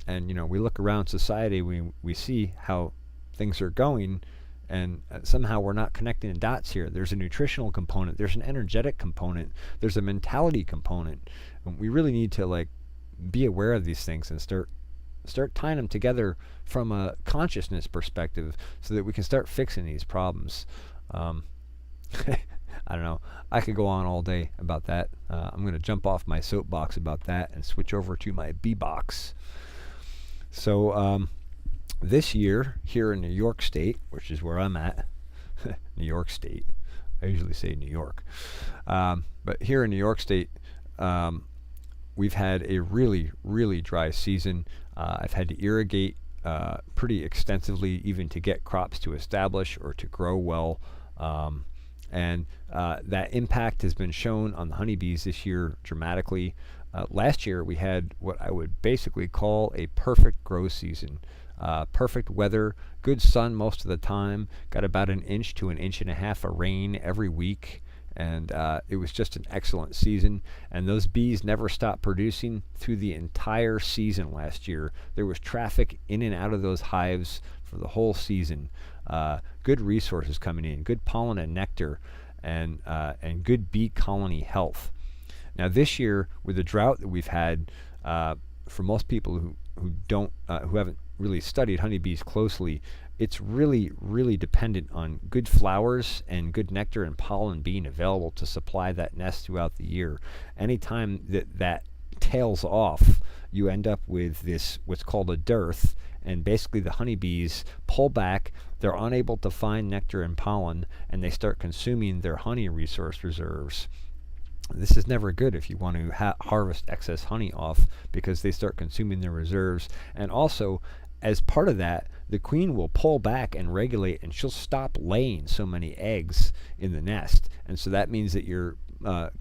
And we look around society, we see how things are going, and somehow we're not connecting the dots here. There's a nutritional component, there's an energetic component, there's a mentality component. And we really need to be aware of these things and start tying them together from a consciousness perspective, so that we can start fixing these problems. I don't know. I could go on all day about that. I'm going to jump off my soapbox about that and switch over to my bee box. So this year, here in New York State, which is where I'm at, New York State, I usually say New York, but here in New York State, we've had a really, really dry season. I've had to irrigate pretty extensively, even to get crops to establish or to grow well. And that impact has been shown on the honeybees this year dramatically. Last year we had what I would basically call a perfect grow season. Perfect weather, good sun most of the time, got about 1 inch to 1.5 inches of rain every week, and it was just an excellent season. And those bees never stopped producing through the entire season last year. There was traffic in and out of those hives for the whole season. Good resources coming in, good pollen and nectar, and good bee colony health. Now this year, with the drought that we've had, for most people who haven't really studied honeybees closely, it's really, really dependent on good flowers and good nectar and pollen being available to supply that nest throughout the year. Anytime that tails off, you end up with this what's called a dearth, and basically the honeybees pull back, they're unable to find nectar and pollen, and they start consuming their honey resource reserves. This is never good if you want to harvest excess honey off, because they start consuming their reserves. And also, as part of that, the queen will pull back and regulate, and she'll stop laying so many eggs in the nest. And so that means that your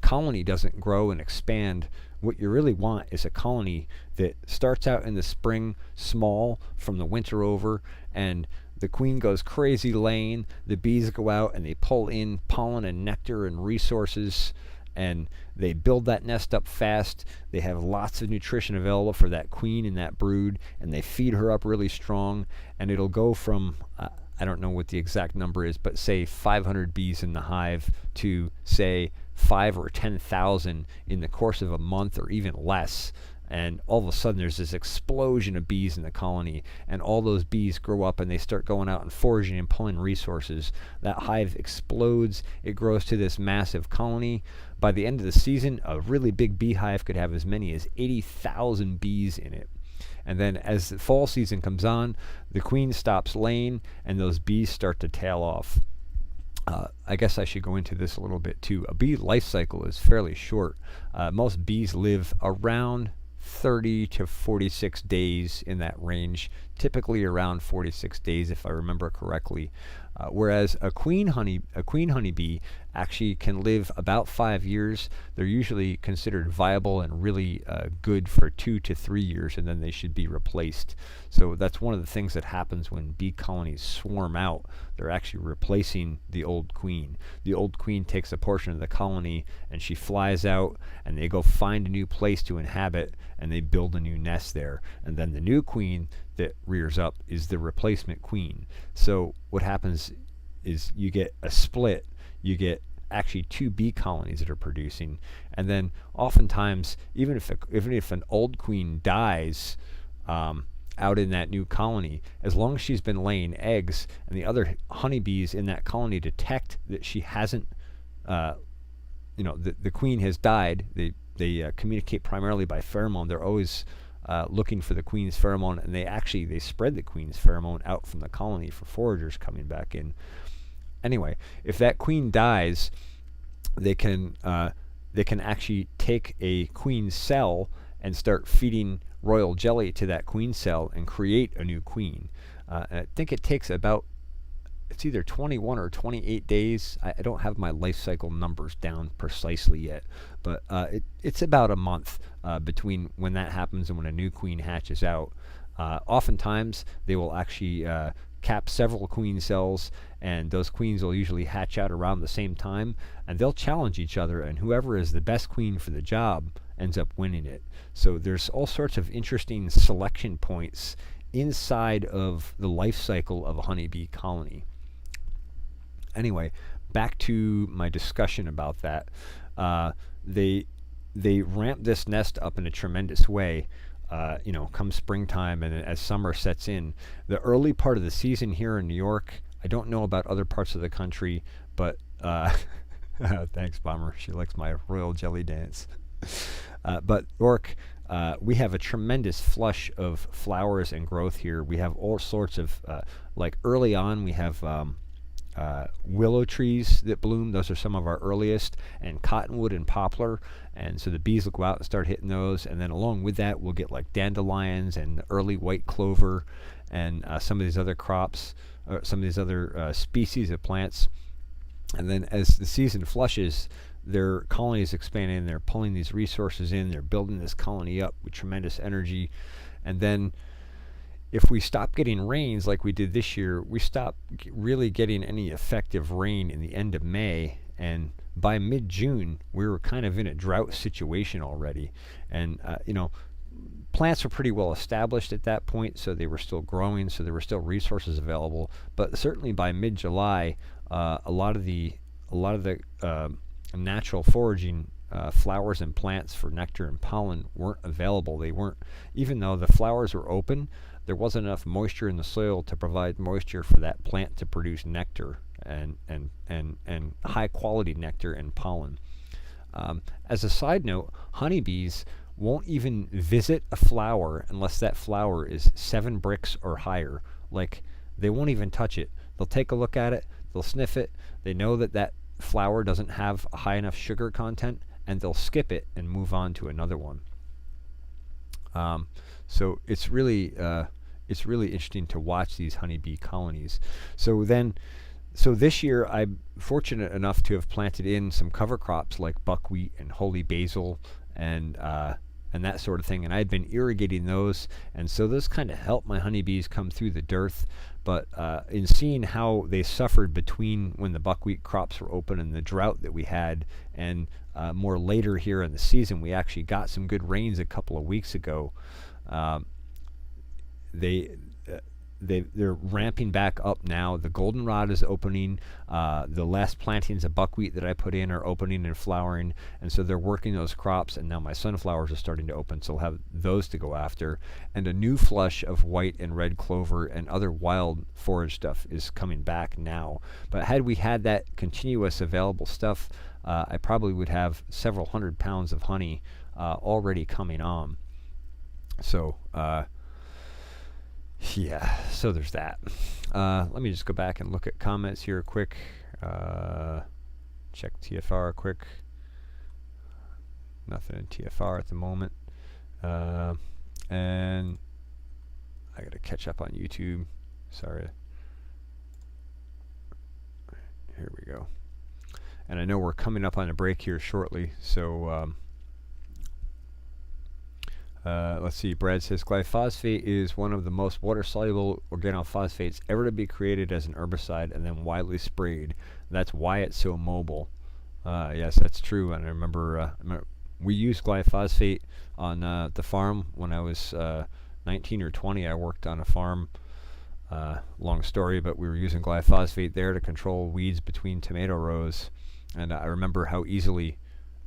colony doesn't grow and expand. What you really want is a colony that starts out in the spring small from the winter over, and the queen goes crazy laying. The bees go out and they pull in pollen and nectar and resources, and they build that nest up fast. They have lots of nutrition available for that queen and that brood, and they feed her up really strong. And it'll go from, I don't know what the exact number is, but say 500 bees in the hive to say 5 or 10,000 in the course of a month, or even less. And all of a sudden there's this explosion of bees in the colony, and all those bees grow up and they start going out and foraging and pulling resources. That hive explodes, it grows to this massive colony. By the end of the season, a really big beehive could have as many as 80,000 bees in it. And then as the fall season comes on, the queen stops laying and those bees start to tail off. I guess I should go into this a little bit too. A bee life cycle is fairly short. Most bees live around 30 to 46 days, in that range, typically around 46 days if I remember correctly. Whereas a queen honeybee actually can live about 5 years. They're usually considered viable and really good for 2 to 3 years, and then they should be replaced. So that's one of the things that happens when bee colonies swarm out. They're actually replacing the old queen. The old queen takes a portion of the colony and she flies out, and they go find a new place to inhabit, and they build a new nest there. And then the new queen that rears up is the replacement queen. So what happens is you get a split. You get actually 2 bee colonies that are producing, and then oftentimes, even if an old queen dies out in that new colony, as long as she's been laying eggs and the other honeybees in that colony detect that she hasn't, the queen has died, they communicate primarily by pheromone. They're always looking for the queen's pheromone, and they spread the queen's pheromone out from the colony for foragers coming back in. Anyway, if that queen dies, they can actually take a queen cell and start feeding royal jelly to that queen cell and create a new queen. I think it takes about, it's either 21 or 28 days. I don't have my life cycle numbers down precisely yet, but it's about a month between when that happens and when a new queen hatches out. Oftentimes, they will actually cap several queen cells, and those queens will usually hatch out around the same time, and they'll challenge each other, and whoever is the best queen for the job ends up winning it. So there's all sorts of interesting selection points inside of the life cycle of a honeybee colony. Anyway, back to my discussion about that. They ramp this nest up in a tremendous way. Come springtime and as summer sets in. The early part of the season here in New York, I don't know about other parts of the country, but thanks, Bomber. She likes my royal jelly dance. But York, we have a tremendous flush of flowers and growth here. We have all sorts of, like early on, we have willow trees that bloom. Those are some of our earliest, and cottonwood and poplar. And so the bees will go out and start hitting those. And then along with that, we'll get like dandelions and early white clover and some of these other crops, or some of these other species of plants. And then as the season flushes, their colony is expanding. They're pulling these resources in. They're building this colony up with tremendous energy. And then if we stop getting rains like we did this year, we stop really getting any effective rain in the end of May, and by mid-June we were kind of in a drought situation already. And plants were pretty well established at that point, so they were still growing, so there were still resources available. But certainly by mid-July, a lot of the natural foraging flowers and plants for nectar and pollen weren't available. They weren't, even though the flowers were open, there wasn't enough moisture in the soil to provide moisture for that plant to produce nectar and high quality nectar and pollen. As a side note, honeybees won't even visit a flower unless that flower is 7 bricks or higher. Like, they won't even touch it. They'll take a look at it, they'll sniff it, they know that that flower doesn't have a high enough sugar content, and they'll skip it and move on to another one. So it's really interesting to watch these honeybee colonies. So this year I'm fortunate enough to have planted in some cover crops like buckwheat and holy basil and that sort of thing, and I'd been irrigating those, and so those kind of helped my honeybees come through the dearth. But in seeing how they suffered between when the buckwheat crops were open and the drought that we had, and more later here in the season, we actually got some good rains a couple of weeks ago. They're ramping back up now. The goldenrod is opening. The last plantings of buckwheat that I put in are opening and flowering, and so they're working those crops. And now my sunflowers are starting to open, so I'll have those to go after. And a new flush of white and red clover and other wild forage stuff is coming back now. But had we had that continuous available stuff, I probably would have several hundred pounds of honey already coming on. So yeah, so there's that. Let me just go back and look at comments here quick. Check TFR quick. Nothing in TFR at the moment. And I gotta catch up on YouTube. Sorry. Here we go. And I know we're coming up on a break here shortly, so let's see. Brad says glyphosate is one of the most water-soluble organophosphates ever to be created as an herbicide and then widely sprayed. That's why it's so mobile. Yes, that's true. And I remember we used glyphosate on the farm when I was 19 or 20. I worked on a farm. Long story, but we were using glyphosate there to control weeds between tomato rows. And I remember how easily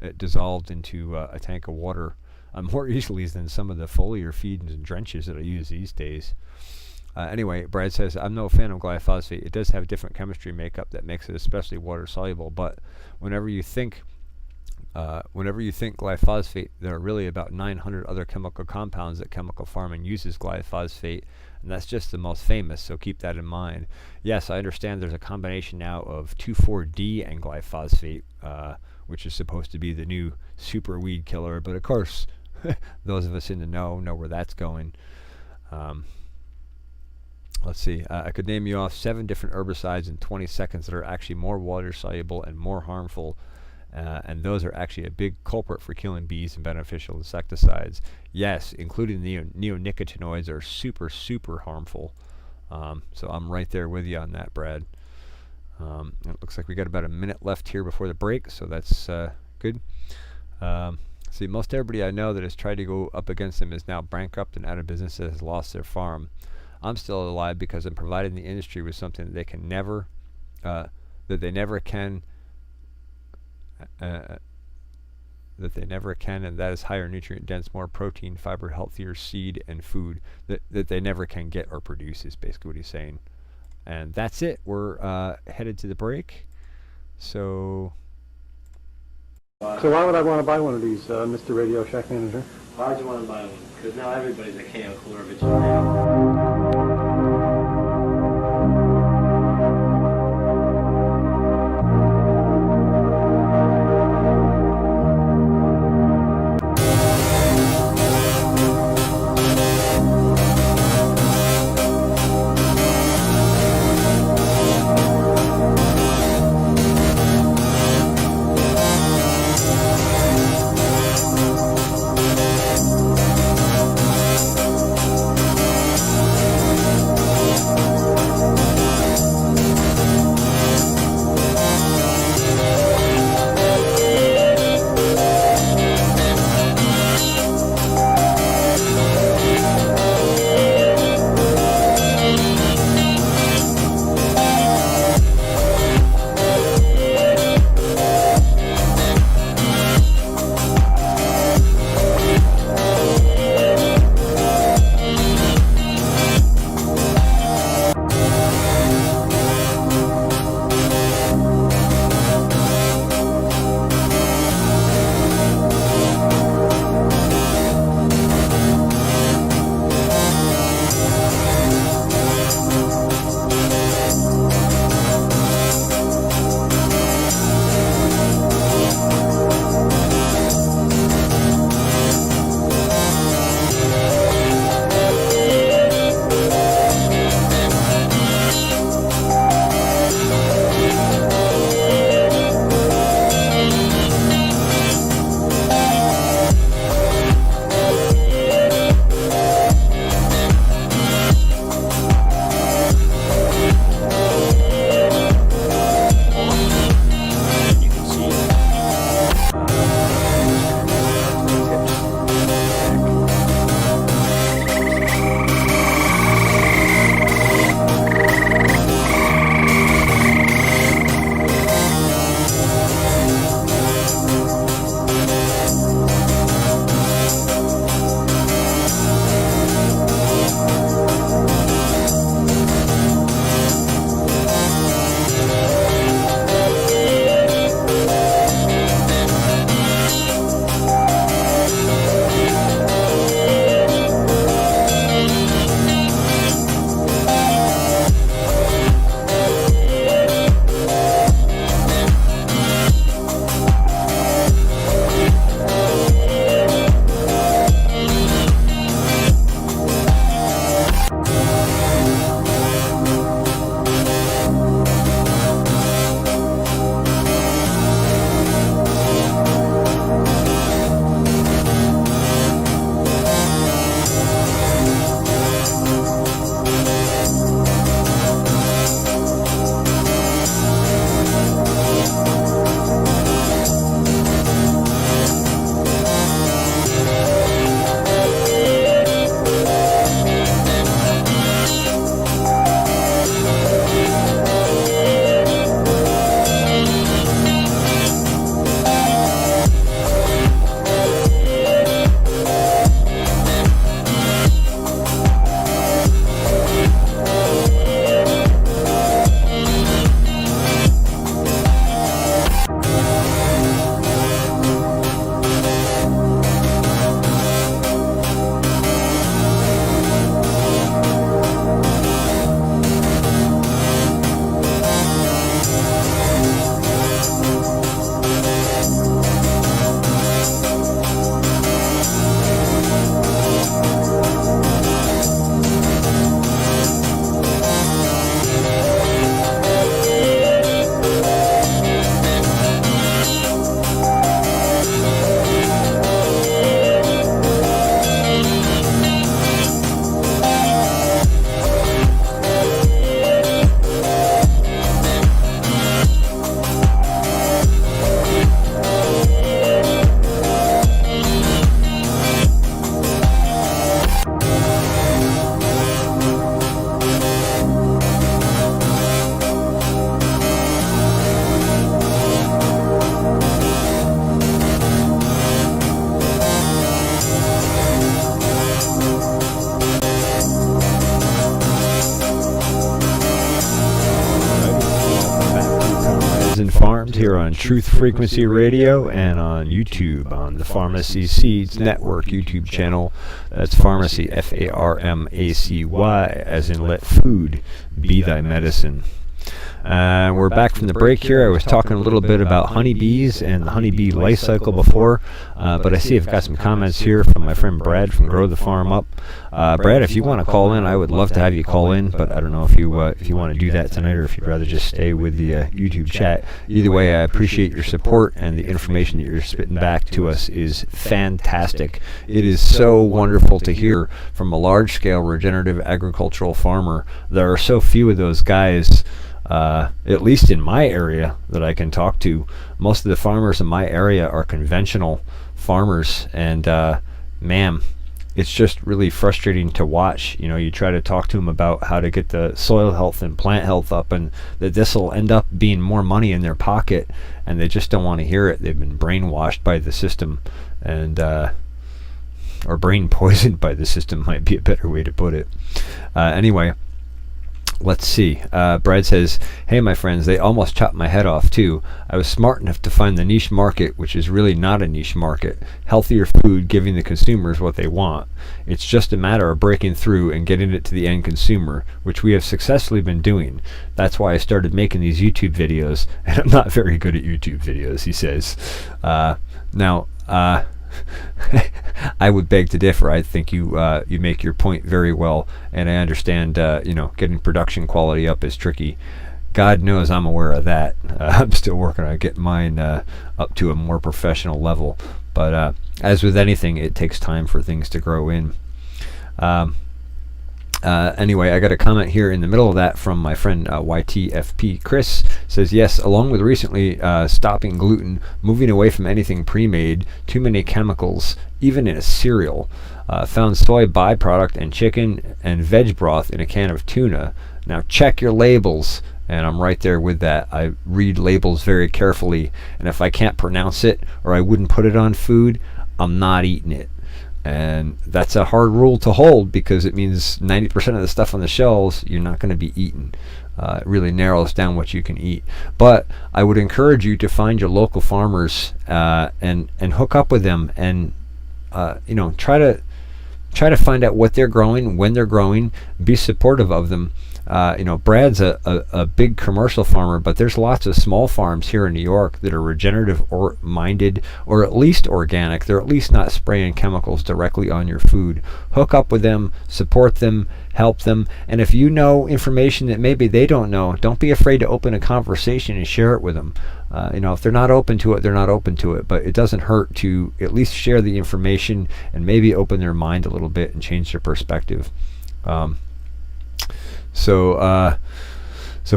it dissolved into a tank of water. More easily than some of the foliar feeds and drenches that I use these days. Anyway, Brad says, I'm no fan of glyphosate. It does have different chemistry makeup that makes it especially water soluble, but whenever you think glyphosate, there are really about 900 other chemical compounds that chemical farming uses glyphosate, and that's just the most famous, so keep that in mind. Yes, I understand there's a combination now of 2,4-D and glyphosate, which is supposed to be the new super weed killer. But of course, those of us in the know where that's going. Let's see. I could name you off 7 different herbicides in 20 seconds that are actually more water soluble and more harmful. And those are actually a big culprit for killing bees and beneficial insecticides. Yes, including the neonicotinoids are super, super harmful. So I'm right there with you on that, Brad. It looks like we got about a minute left here before the break, so that's good. See, most everybody I know that has tried to go up against them is now bankrupt and out of business and has lost their farm. I'm still alive because I'm providing the industry with something that they can never, that they never can, and that is higher nutrient dense, more protein, fiber, healthier seed and food that they never can get or produce, is basically what he's saying. And that's it. We're headed to the break. So why would I want to buy one of these, Mr. Radio Shack Manager? Why would you want to buy one? Because now everybody's a chemical or vegetarian. here on Truth Frequency Radio and on YouTube on the Farmacy Seeds Network YouTube channel. That's Farmacy, Farmacy, as in let food be thy medicine. We're back from the break here. I was talking a little bit about honeybees and the honeybee life cycle before, but I see I've got some comments here from my friend Brad from Grow the Farm Up. Brad, if you want to call in, I would love to have you call in, but I don't know if you want to do that tonight or if you'd rather just stay with the YouTube chat. Either way, I appreciate your support, and the information that you're spitting back to us is fantastic. It is so wonderful to hear from a large-scale regenerative agricultural farmer. There are so few of those guys, at least in my area, that I can talk to. Most of the farmers in my area are conventional farmers, and man, it's just really frustrating to watch. You know, you try to talk to them about how to get the soil health and plant health up, and that this will end up being more money in their pocket, and they just don't want to hear it. They've been brainwashed by the system, and or brain poisoned by the system might be a better way to put it. Anyway, let's see. Brad says, hey, my friends, they almost chopped my head off, too. I was smart enough to find the niche market, which is really not a niche market. Healthier food giving the consumers what they want. It's just a matter of breaking through and getting it to the end consumer, which we have successfully been doing. That's why I started making these YouTube videos, and I'm not very good at YouTube videos, he says. I would beg to differ. I think you make your point very well, and I understand getting production quality up is tricky. God knows I'm aware of that. I'm still working on getting mine up to a more professional level, but as with anything, it takes time for things to grow in. Anyway, I got a comment here in the middle of that from my friend YTFP. Chris says, yes, along with recently stopping gluten, moving away from anything pre-made, too many chemicals, even in a cereal. Found soy byproduct and chicken and veg broth in a can of tuna. Now check your labels. And I'm right there with that. I read labels very carefully, and if I can't pronounce it or I wouldn't put it on food, I'm not eating it. And that's a hard rule to hold, because it means 90% of the stuff on the shelves you're not going to be eating. It really narrows down what you can eat. But I would encourage you to find your local farmers and hook up with them, and try to find out what they're growing, when they're growing, be supportive of them. Brad's a big commercial farmer, but there's lots of small farms here in New York that are regenerative or minded, or at least organic. They're at least not spraying chemicals directly on your food. Hook up with them, support them, help them, and if you know information that maybe they don't know, don't be afraid to open a conversation and share it with them. If they're not open to it, they're not open to it, but it doesn't hurt to at least share the information and maybe open their mind a little bit and change their perspective. So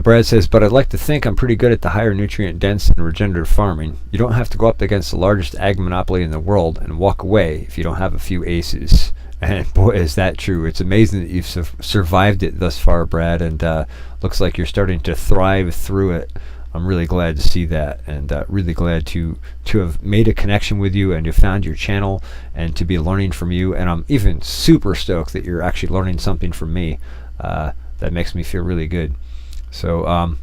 Brad says, but I'd like to think I'm pretty good at the higher nutrient dense and regenerative farming. You don't have to go up against the largest ag monopoly in the world and walk away if you don't have a few aces. And boy, is that true. It's amazing that you've survived it thus far, Brad, and looks like you're starting to thrive through it. I'm really glad to see that, and really glad to have made a connection with you and to found your channel and to be learning from you. And I'm even super stoked that you're actually learning something from me. That makes me feel really good. So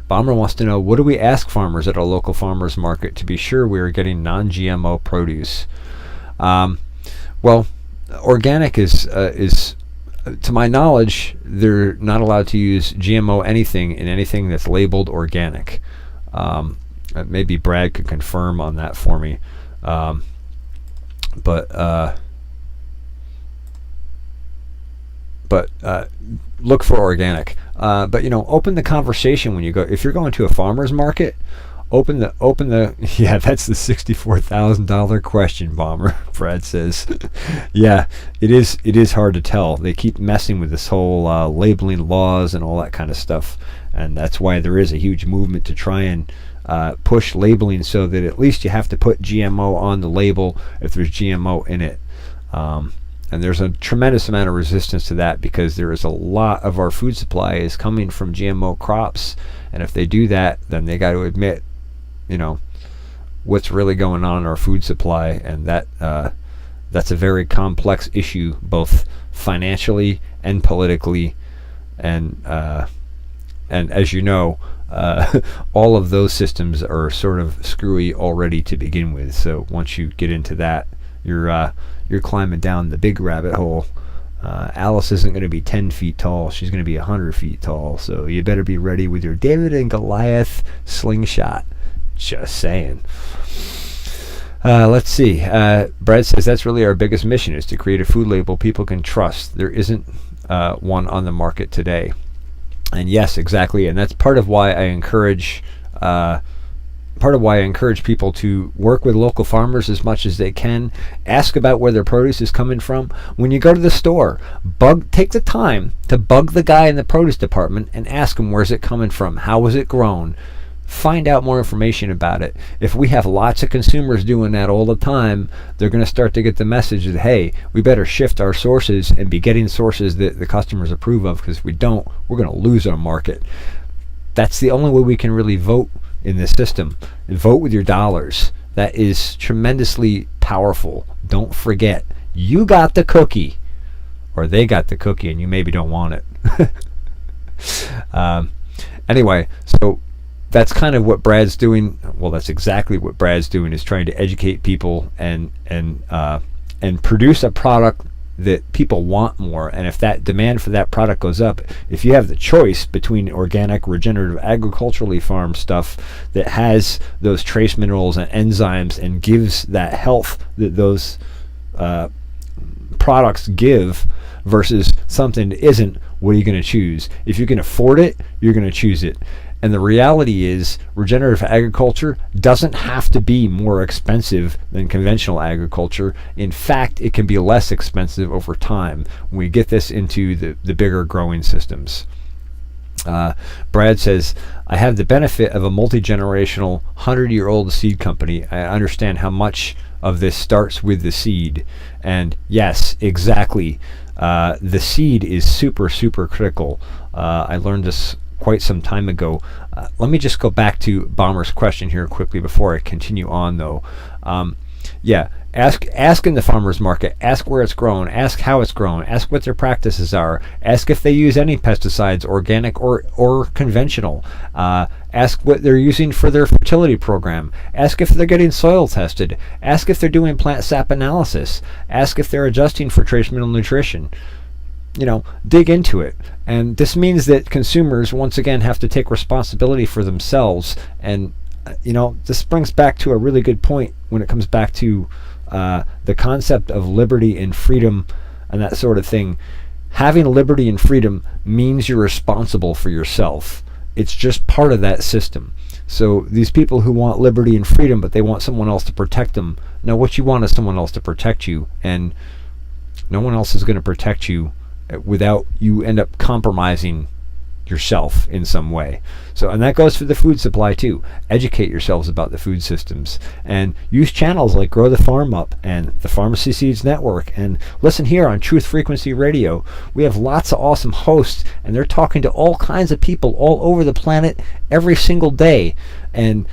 Bomber wants to know, what do we ask farmers at a local farmers market to be sure we are getting non-GMO produce? Well, organic is to my knowledge, they're not allowed to use GMO anything in anything that's labeled organic. Maybe Brad could confirm on that for me. But look for organic. But open the conversation when you go. If you're going to a farmer's market, open the yeah, that's the $64,000 question, Bomber. Brad says. Yeah, it is hard to tell. They keep messing with this whole labeling laws and all that kind of stuff, and that's why there is a huge movement to try and push labeling so that at least you have to put GMO on the label if there's GMO in it. And there's a tremendous amount of resistance to that because there is a lot of our food supply is coming from GMO crops, and if they do that, then they got to admit, what's really going on in our food supply, and that's a very complex issue, both financially and politically, and as you know, all of those systems are sort of screwy already to begin with. So once you get into that, you're climbing down the big rabbit hole. Alice isn't going to be 10 feet tall. She's going to be 100 feet tall. So you better be ready with your David and Goliath slingshot. Just saying. Let's see. Brad says that's really our biggest mission, is to create a food label people can trust. There isn't one on the market today. And yes, exactly. And that's part of why I encourage people to work with local farmers as much as they can. Ask about where their produce is coming from. When you go to the store, take the time to bug the guy in the produce department and ask him, where's it coming from? How was it grown? Find out more information about it. If we have lots of consumers doing that all the time, they're going to start to get the message that, hey, we better shift our sources and be getting sources that the customers approve of, because if we don't, we're going to lose our market. That's the only way we can really vote in this system. Vote with your dollars. That is tremendously powerful. Don't forget, you got the cookie, or they got the cookie, and you maybe don't want it. Anyway, so that's kind of what Brad's doing. Well, that's exactly what Brad's doing, is trying to educate people and produce a product that people want more. And if that demand for that product goes up, if you have the choice between organic, regenerative, agriculturally farmed stuff that has those trace minerals and enzymes and gives that health that those products give, versus something that isn't, what are you going to choose? If you can afford it, you're going to choose it. And the reality is, regenerative agriculture doesn't have to be more expensive than conventional agriculture. In fact, it can be less expensive over time when we get this into the bigger growing systems. Brad says, I have the benefit of a multi-generational 100-year-old seed company. I understand how much of this starts with the seed. And yes, exactly. The seed is super, super critical. I learned this quite some time ago. Let me just go back to Bomber's question here quickly before I continue on, though. Ask in the farmer's market. Ask where it's grown. Ask how it's grown. Ask what their practices are. Ask if they use any pesticides, organic or conventional. Ask what they're using for their fertility program. Ask if they're getting soil tested. Ask if they're doing plant sap analysis. Ask if they're adjusting for trace mineral nutrition. Dig into it. And this means that consumers, once again, have to take responsibility for themselves. And, this brings back to a really good point when it comes back to the concept of liberty and freedom and that sort of thing. Having liberty and freedom means you're responsible for yourself. It's just part of that system. So these people who want liberty and freedom, but they want someone else to protect them, no, what you want is someone else to protect you. And no one else is going to protect you without you end up compromising yourself in some way. So, and that goes for the food supply too. Educate yourselves about the food systems and use channels like Grow the Farm Up and the Farmacy Seeds Network, and listen here on Truth Frequency Radio. We have lots of awesome hosts, and they're talking to all kinds of people all over the planet every single day. And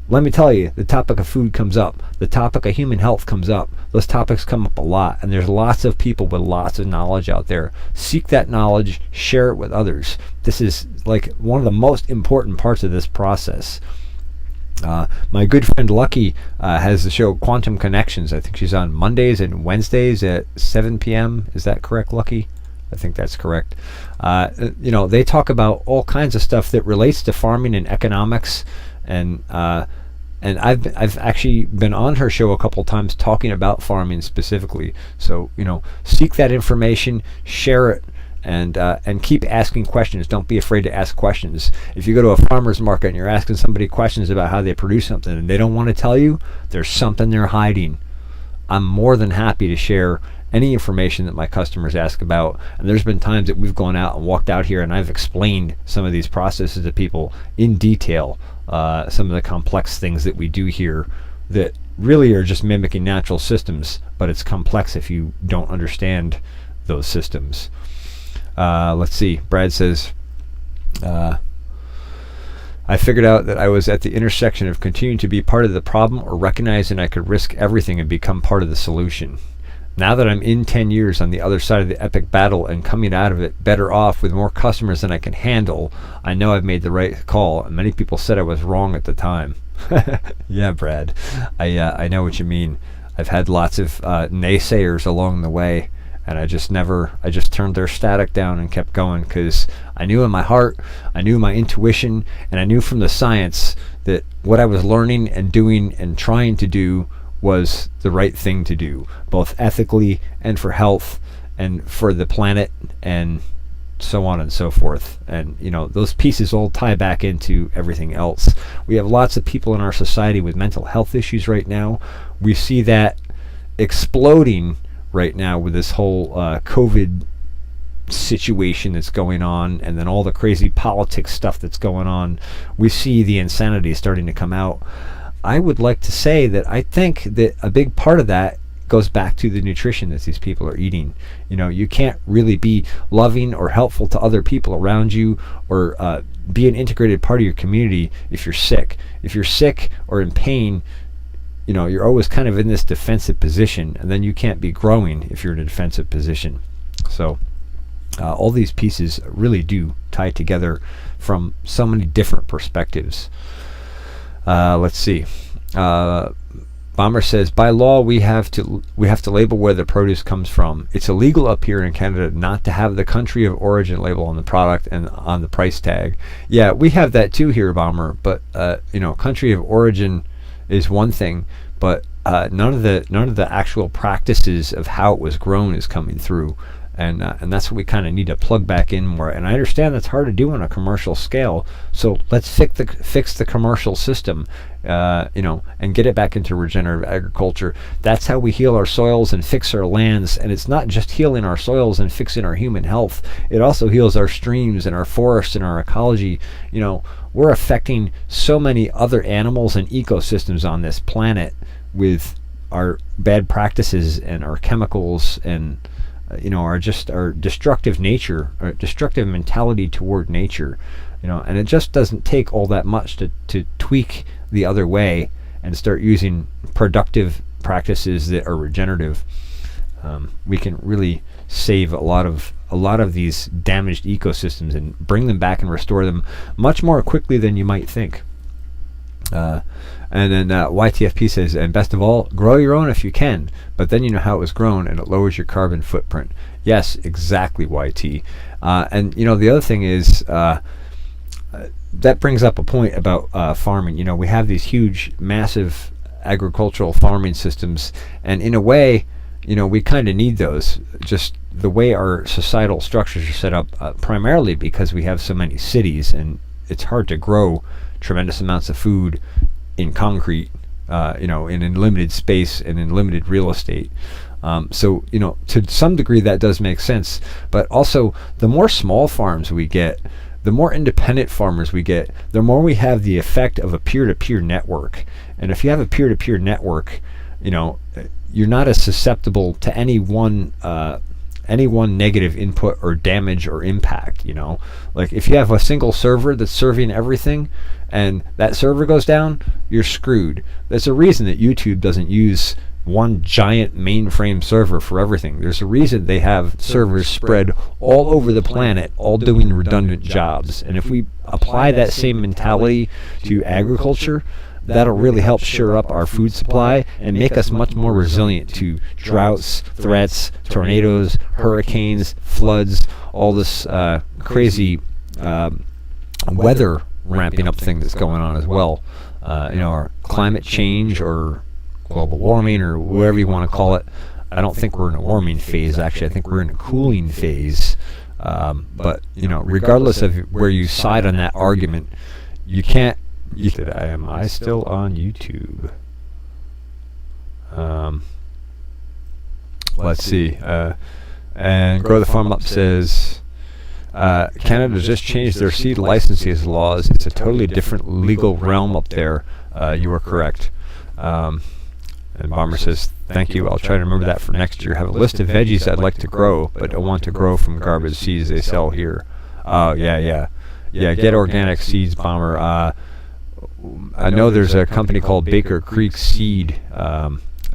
let me tell you, the topic of food comes up. The topic of human health comes up. Those topics come up a lot, and there's lots of people with lots of knowledge out there. Seek that knowledge, share it with others. This is like one of the most important parts of this process. My good friend Lucky has the show Quantum Connections. I think she's on Mondays and Wednesdays at 7 p.m. Is that correct, Lucky? I think that's correct. They talk about all kinds of stuff that relates to farming and economics. And I've actually been on her show a couple times talking about farming specifically. So seek that information, share it, and keep asking questions. Don't be afraid to ask questions. If you go to a farmer's market and you're asking somebody questions about how they produce something and they don't want to tell you, there's something they're hiding. I'm more than happy to share any information that my customers ask about. And there's been times that we've gone out and walked out here and I've explained some of these processes to people in detail. Some of the complex things that we do here that really are just mimicking natural systems, but it's complex if you don't understand those systems. Let's see. Brad says, I figured out that I was at the intersection of continuing to be part of the problem or recognizing I could risk everything and become part of the solution. Now that I'm in 10 years on the other side of the epic battle and coming out of it better off with more customers than I can handle, I know I've made the right call, and many people said I was wrong at the time. Yeah, Brad, I know what you mean. I've had lots of naysayers along the way, and I just turned their static down and kept going, because I knew in my heart, I knew my intuition, and I knew from the science that what I was learning and doing and trying to do was the right thing to do, both ethically and for health and for the planet and so on and so forth. And those pieces all tie back into everything else. We have lots of people in our society with mental health issues right now. We see that exploding right now with this whole COVID situation that's going on, and then all the crazy politics stuff that's going on. We see the insanity starting to come out. I would like to say that I think that a big part of that goes back to the nutrition that these people are eating. You can't really be loving or helpful to other people around you, or be an integrated part of your community if you're sick. If you're sick or in pain, you're always kind of in this defensive position, and then you can't be growing if you're in a defensive position. So all these pieces really do tie together from so many different perspectives. Let's see. Bomber says, by law we have to label where the produce comes from. It's illegal up here in Canada not to have the country of origin label on the product and on the price tag. Yeah, we have that too here, Bomber. But country of origin is one thing, but none of the actual practices of how it was grown is coming through. And that's what we kind of need to plug back in more. And I understand that's hard to do on a commercial scale. So let's fix the commercial system, and get it back into regenerative agriculture. That's how we heal our soils and fix our lands. And it's not just healing our soils and fixing our human health. It also heals our streams and our forests and our ecology. We're affecting so many other animals and ecosystems on this planet with our bad practices and our chemicals and our destructive nature, our destructive mentality toward nature, and it just doesn't take all that much to tweak the other way and start using productive practices that are regenerative. We can really save a lot of these damaged ecosystems and bring them back and restore them much more quickly than you might think. And then YTFP says, and best of all, grow your own if you can, but then you know how it was grown and it lowers your carbon footprint. Yes, exactly, YT. And the other thing is, that brings up a point about farming. We have these huge, massive agricultural farming systems, and in a way, we kind of need those. Just the way our societal structures are set up, primarily because we have so many cities, and it's hard to grow tremendous amounts of food in concrete, in limited space and in limited real estate. So to some degree that does make sense, but also the more small farms we get, the more independent farmers we get, the more we have the effect of a peer-to-peer network. And if you have a peer-to-peer network, you're not as susceptible to any one negative input or damage or impact. Like if you have a single server that's serving everything and that server goes down, you're screwed. There's a reason that YouTube doesn't use one giant mainframe server for everything. There's a reason they have servers spread all over the planet, all doing redundant jobs. And if we apply that same mentality to agriculture, that'll really help shore up our food supply and make us much more resilient to droughts, threats, tornadoes, hurricanes, floods, all this crazy weather ramping up thing that's going on as well. Our climate change or global warming or whatever you want to call it. I don't think we're in a warming phase, actually. I think we're in a cooling phase. But regardless of where you side on that argument, you can't. Am I still on YouTube? Let's see. And Grow the Farm Up says, Canada just changed their seed licenses laws. It's a totally different legal realm up there. You are correct. And Bomber says, thank you. I'll try to remember that for next year. Have a list of veggies I'd like to grow, but I want to grow from garbage seeds they sell here. Oh, yeah. Get organic seeds, Bomber. I know there's a company called Baker Creek Seed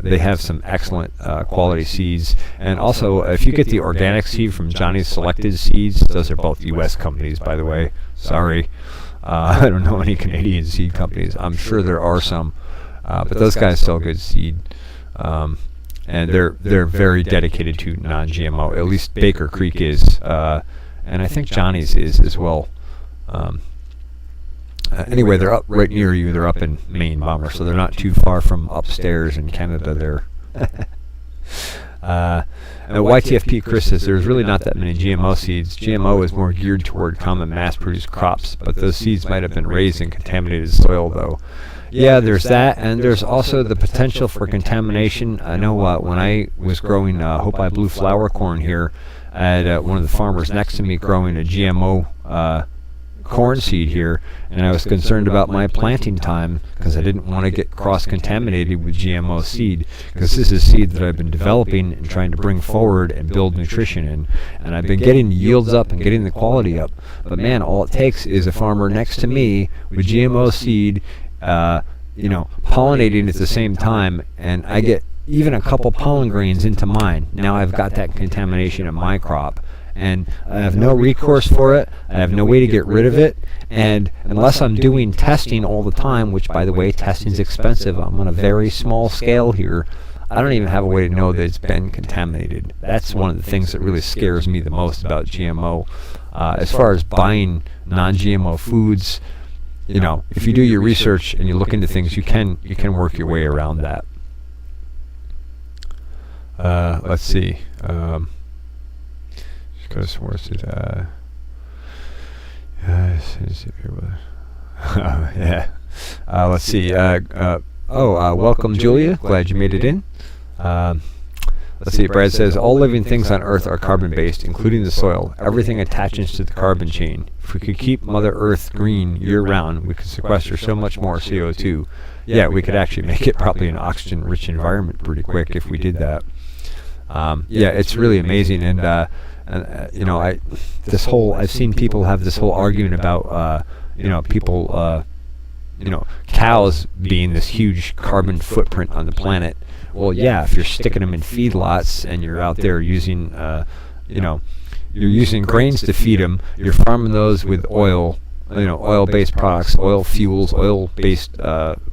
they have some excellent quality seeds. And also, if you get the organic seed from Johnny's Selected Seeds, those are both U.S. companies, by the way. Sorry. I don't know any Canadian seed companies. I'm sure there are some, but those guys sell good seed, and they're very dedicated to non-GMO. At least Baker Creek is, and I think Johnny's is as well. Anyway, they're up right near you. They're up in Maine, Bomber, so they're not too far from upstairs in Canada there. YTFP Chris says there's really not that many GMO seeds. GMO is more geared toward common mass-produced crops, but those seeds might have been raised in contaminated soil, though. Yeah, there's that, and there's also the potential for contamination. I know when I was growing Hope I Blue flower corn here, I had one of the farmers next to me growing a GMO corn seed here, and I was concerned about my planting time because I didn't want to get cross-contaminated with GMO seed, because this is seed that I've been developing and trying to bring forward and build nutrition in, and I've been getting yields up and getting the quality up. But man, all it takes is a farmer next to me with GMO seed, pollinating at the same time, and I get even a couple pollen grains into mine. Now I've got that contamination in my crop, and I have no recourse for it. I have no way to get rid of it, and unless I'm doing testing all the time, which, by the way, testing's expensive. I'm on a very small scale here. I don't even have a way to know that it's been contaminated. That's one of the things that really scares me the most about GMO. As far as buying non-GMO foods, if you do your research and you look into things, you can work your way around that. Let's see. Let's see. Welcome, Julia. Glad you made it in. Let's see. Brad says all living things on Earth are carbon-based, including the soil. Everything attaches to the carbon chain. If we could keep Mother Earth green year-round, we could sequester so much more CO2. Yeah, we could actually make it probably an oxygen-rich environment pretty quick if we did that. It's really amazing, and I've seen people have this whole argument about cows being this huge carbon footprint on the planet. Well, yeah, if you're sticking them in feedlots and you're out there using you're using grains to feed them, you're farming those with oil-based products, oil fuels, oil-based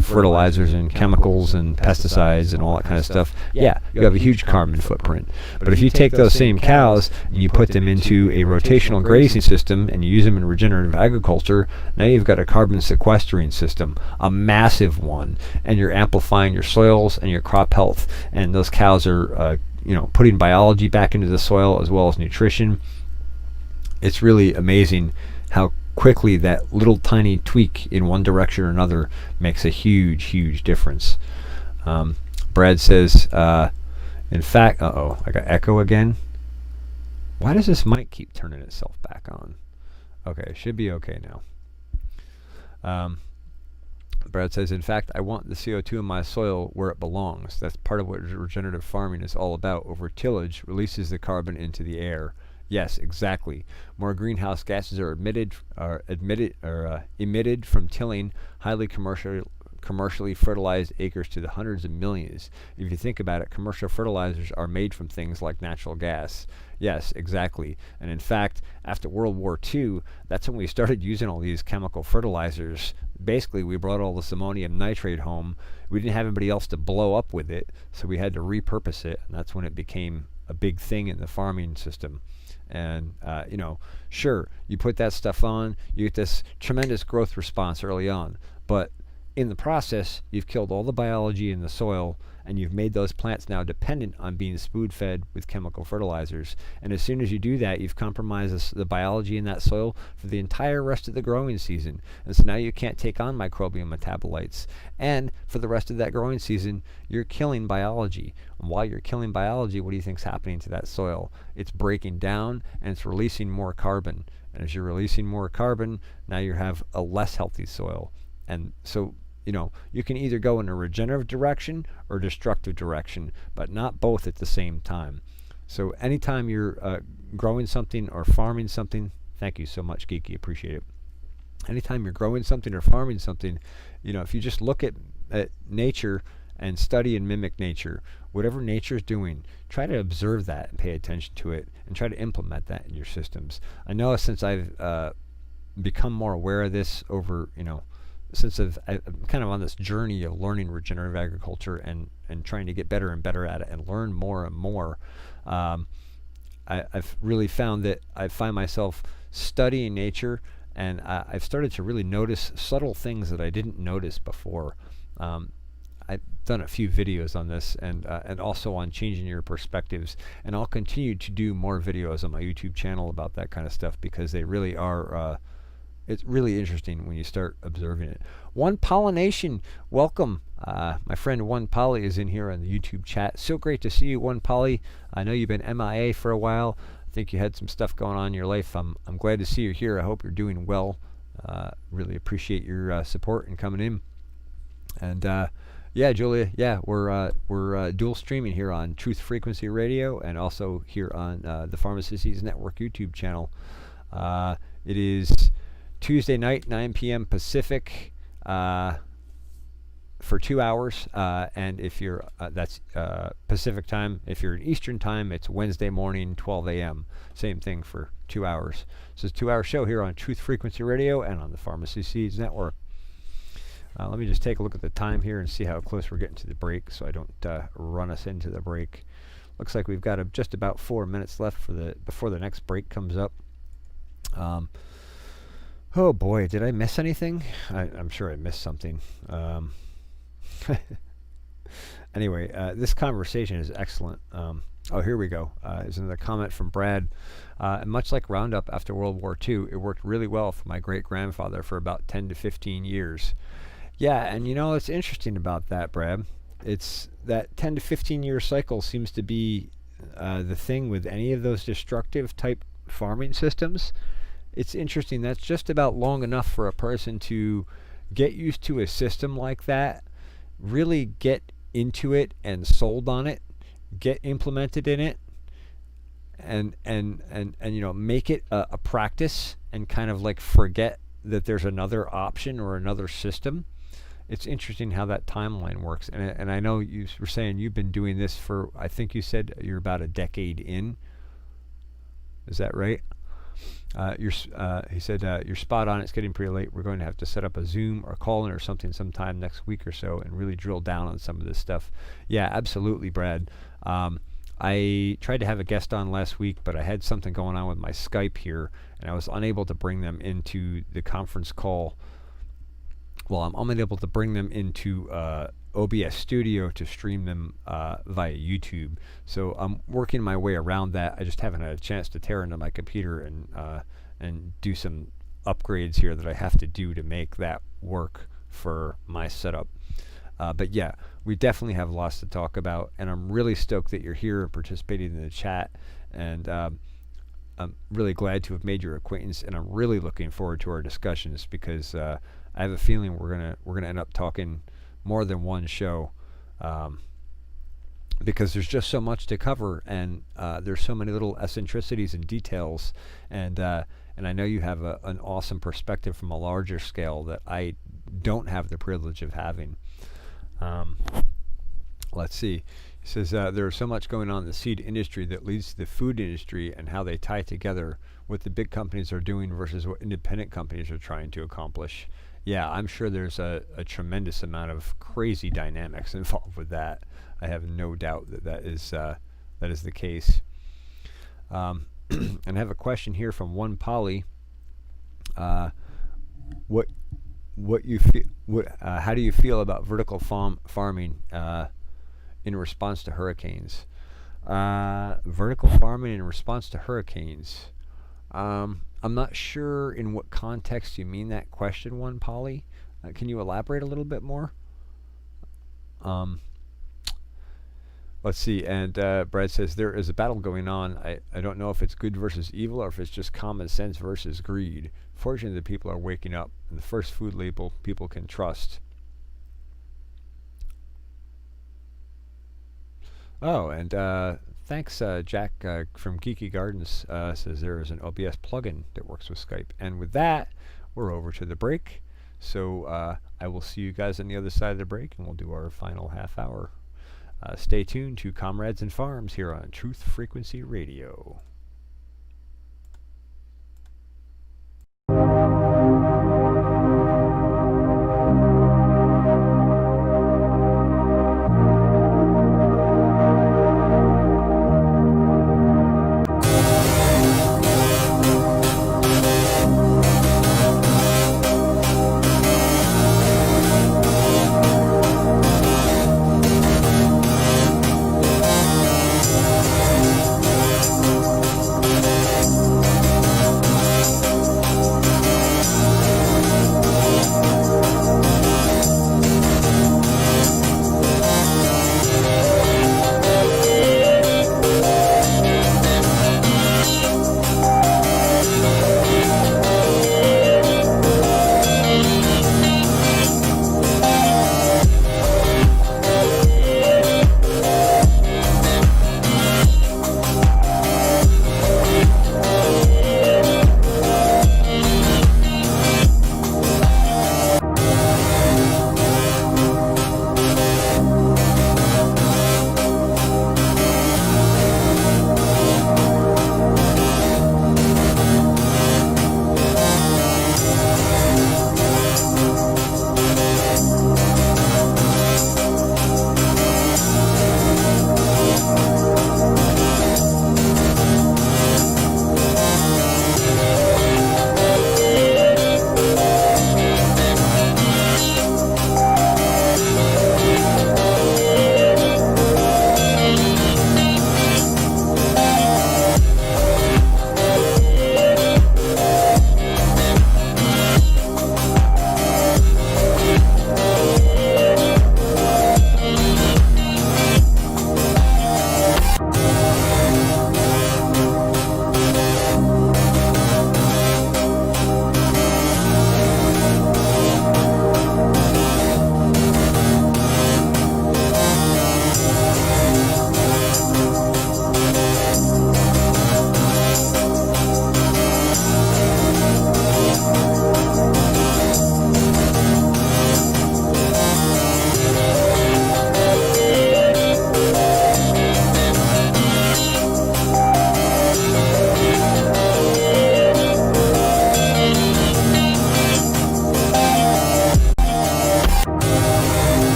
fertilizers and chemicals and pesticides and all that kind of stuff. Yeah, you have a huge carbon footprint. But if you take those same cows and you put them into a rotational grazing system and you use them in regenerative agriculture, now you've got a carbon sequestering system, a massive one, and you're amplifying your soils and your crop health. And those cows are putting biology back into the soil as well as nutrition. It's really amazing how quickly that little tiny tweak in one direction or another makes a huge difference. Brad says, in fact, I got echo again. Why does this mic keep turning itself back on? Okay, it should be okay now. Brad says, in fact, I want the CO2 in my soil where it belongs. That's part of what regenerative farming is all about. Over tillage releases the carbon into the air. Yes, exactly. More greenhouse gases are emitted from tilling highly commercially fertilized acres to the hundreds of millions. If you think about it, commercial fertilizers are made from things like natural gas. Yes, exactly. And in fact, after World War II, that's when we started using all these chemical fertilizers. Basically, we brought all this ammonium nitrate home. We didn't have anybody else to blow up with it, so we had to repurpose it, and that's when it became a big thing in the farming system. And sure, you put that stuff on, you get this tremendous growth response early on, but in the process, you've killed all the biology in the soil, and you've made those plants now dependent on being spoon-fed with chemical fertilizers. And as soon as you do that, you've compromised the biology in that soil for the entire rest of the growing season. And so now you can't take on microbial metabolites. And for the rest of that growing season, you're killing biology. And while you're killing biology, what do you think's happening to that soil? It's breaking down, and it's releasing more carbon. And as you're releasing more carbon, now you have a less healthy soil. And so you can either go in a regenerative direction or destructive direction, but not both at the same time. So anytime you're growing something or farming something, thank you so much, Geeky, appreciate it. Anytime you're growing something or farming something, if you just look at nature and study and mimic nature. Whatever nature's doing, try to observe that and pay attention to it, and try to implement that in your systems. I know since I've become more aware of this over, since I'm kind of on this journey of learning regenerative agriculture and trying to get better and better at it and learn more and more, I've really found that I find myself studying nature, and I've started to really notice subtle things that I didn't notice before. I've done a few videos on this, and also on changing your perspectives, and I'll continue to do more videos on my YouTube channel about that kind of stuff, because they really are it's really interesting when you start observing it. One Pollination, welcome. My friend One Polly is in here on the YouTube chat. So great to see you, One Polly. I know you've been MIA for a while. I think you had some stuff going on in your life. I'm glad to see you here. I hope you're doing well. Really appreciate your support and coming in. And yeah, Julia, yeah, we're dual streaming here on Truth Frequency Radio, and also here on the Farmacy Network YouTube channel. It is Tuesday night, 9 p.m. Pacific, for 2 hours, and if you're that's Pacific time. If you're in Eastern time, it's Wednesday morning, 12 a.m. Same thing for 2 hours. So it's a 2-hour show here on Truth Frequency Radio and on the Farmacy Seeds Network. Let me just take a look at the time here and see how close we're getting to the break, so I don't run us into the break. Looks like we've got just about 4 minutes left before the next break comes up. Oh boy, did I miss anything? I'm sure I missed something. Anyway, this conversation is excellent. Oh, here we go. There's another comment from Brad. Much like Roundup after World War II, it worked really well for my great-grandfather for about 10 to 15 years. Yeah, and it's interesting about that, Brad. It's that 10 to 15 year cycle seems to be the thing with any of those destructive type farming systems. It's interesting. That's just about long enough for a person to get used to a system like that, really get into it and sold on it, get implemented in it, and make it a practice, and kind of like forget that there's another option or another system. It's interesting how that timeline works. And I know you were saying you've been doing this for, I think you said you're about a decade in. Is that right? He said, you're spot on. It's getting pretty late. We're going to have to set up a Zoom or call-in or something sometime next week or so and really drill down on some of this stuff. Yeah, absolutely, Brad. I tried to have a guest on last week, but I had something going on with my Skype here, and I was unable to bring them into the conference call. Well, I'm unable to bring them into OBS Studio to stream them via YouTube. So I'm working my way around that. I just haven't had a chance to tear into my computer and do some upgrades here that I have to do to make that work for my setup. But yeah, we definitely have lots to talk about, and I'm really stoked that you're here and participating in the chat. And I'm really glad to have made your acquaintance, and I'm really looking forward to our discussions, because I have a feeling we're gonna end up talking more than one show, because there's just so much to cover, and there's so many little eccentricities and details, and I know you have an awesome perspective from a larger scale that I don't have the privilege of having. Let's see. He says there's so much going on in the seed industry that leads to the food industry, and how they tie together what the big companies are doing versus what independent companies are trying to accomplish. Yeah, I'm sure there's a tremendous amount of crazy dynamics involved with that. I have no doubt that is the case. And I have a question here from One Polly. What you feel? How do you feel about vertical farming in response to hurricanes? Vertical farming in response to hurricanes. I'm not sure in what context you mean that question, One Polly. Can you elaborate a little bit more? Let's see. And Brad says there is a battle going on. I don't know if it's good versus evil, or if it's just common sense versus greed. Fortunately, the people are waking up, and the first food label people can trust. Oh, and thanks, Jack from Geeky Gardens says there is an OBS plugin that works with Skype. And with that, we're over to the break. So I will see you guys on the other side of the break, and we'll do our final half hour. Stay tuned to Comrades and Farms here on Truth Frequency Radio.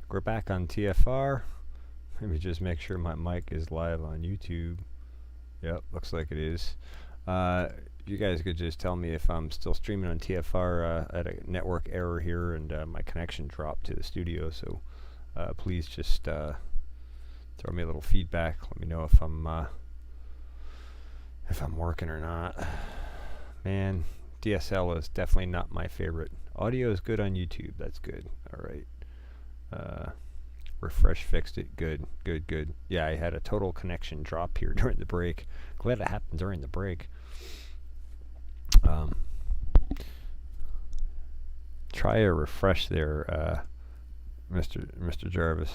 We're back on TFR. Let me just make sure my mic is live on YouTube. Yep, looks like it is. You guys could just tell me if I'm still streaming on TFR at a network error here, and my connection dropped to the studio. So please just throw me a little feedback. Let me know if I'm working or not. Man, DSL is definitely not my favorite. Audio is good on YouTube. That's good. All right. Refresh fixed it. Good. Yeah, I had a total connection drop here during the break. Glad it happened during the break. Try a refresh there, Mr. Jarvis.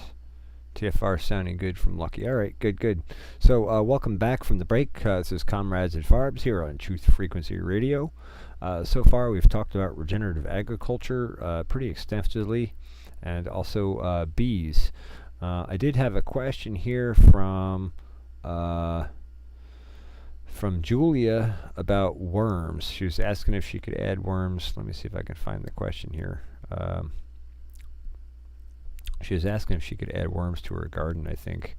TFR sounding good from Lucky. All right, good. So welcome back from the break. This is Comrades and Farms here on Truth Frequency Radio. So far we've talked about regenerative agriculture pretty extensively, and also bees. I did have a question here from Julia about worms. She was asking if she could add worms. Let me see if I can find the question here. She was asking if she could add worms to her garden, I think.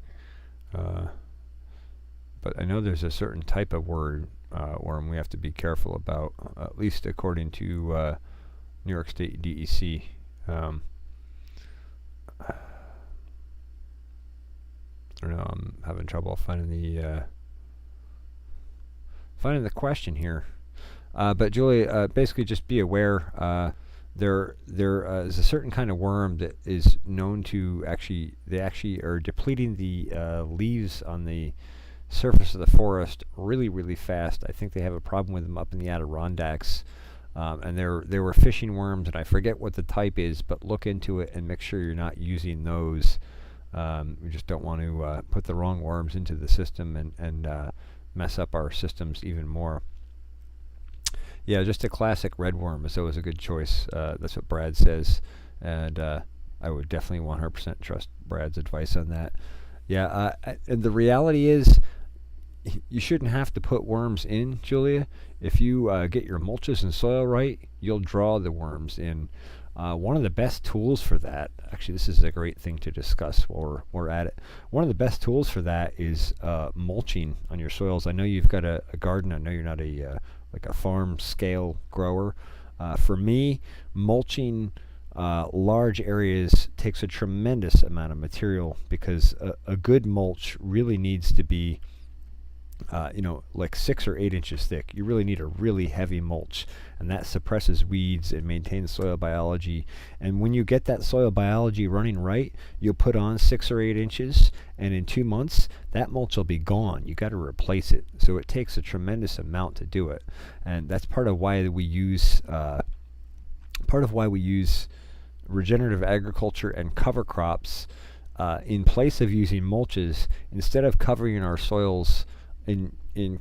But I know there's a certain type of worm we have to be careful about, at least according to New York State DEC. I don't know, I'm having trouble finding the question here. But Julie, basically just be aware there is a certain kind of worm that is known to they actually are depleting the leaves on the surface of the forest really, really fast. I think they have a problem with them up in the Adirondacks. And there were fishing worms, and I forget what the type is, but look into it and make sure you're not using those. We just don't want to put the wrong worms into the system and mess up our systems even more. Yeah, just a classic red worm is always a good choice. That's what Brad says, and I would definitely 100% trust Brad's advice on that. Yeah, and the reality is, you shouldn't have to put worms in, Julia. If you get your mulches and soil right, you'll draw the worms in. One of the best tools for that, actually this is a great thing to discuss while we're at it. One of the best tools for that is mulching on your soils. I know you've got a garden. I know you're not like a farm scale grower. For me, mulching large areas takes a tremendous amount of material, because a good mulch really needs to be like 6 or 8 inches thick. You really need a really heavy mulch, and that suppresses weeds and maintains soil biology. And when you get that soil biology running right, you'll put on 6 or 8 inches, and in 2 months that mulch will be gone. You got to replace it. So it takes a tremendous amount to do it, and that's part of why we use regenerative agriculture and cover crops in place of using mulches. Instead of covering our soils in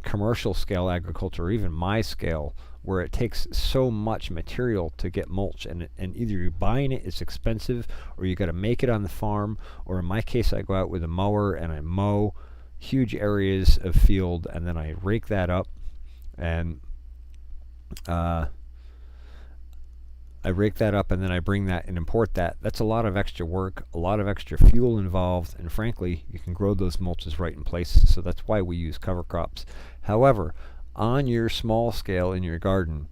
commercial scale agriculture, or even my scale, where it takes so much material to get mulch, and either you're buying it, it's expensive, or you got to make it on the farm, or in my case I go out with a mower and I mow huge areas of field, and then I rake that up, and then I bring that and import that. That's a lot of extra work, a lot of extra fuel involved, and frankly, you can grow those mulches right in place. So that's why we use cover crops. However, on your small scale in your garden,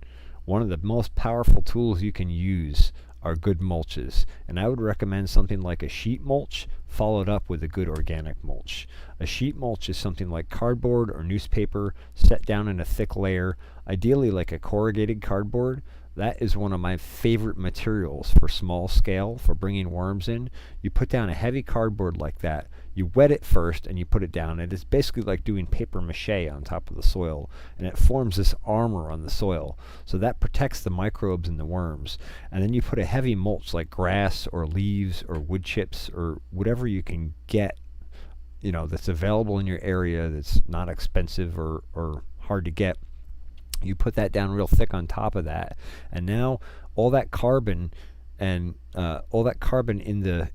one of the most powerful tools you can use are good mulches. And I would recommend something like a sheet mulch followed up with a good organic mulch. A sheet mulch is something like cardboard or newspaper set down in a thick layer, ideally like a corrugated cardboard. That is one of my favorite materials for small scale, for bringing worms in. You put down a heavy cardboard like that, you wet it first, and you put it down. It is basically like doing paper mache on top of the soil, and it forms this armor on the soil. So that protects the microbes and the worms. And then you put a heavy mulch like grass or leaves or wood chips or whatever you can get, that's available in your area, that's not expensive or hard to get. You put that down real thick on top of that, and now all that carbon and all that carbon in the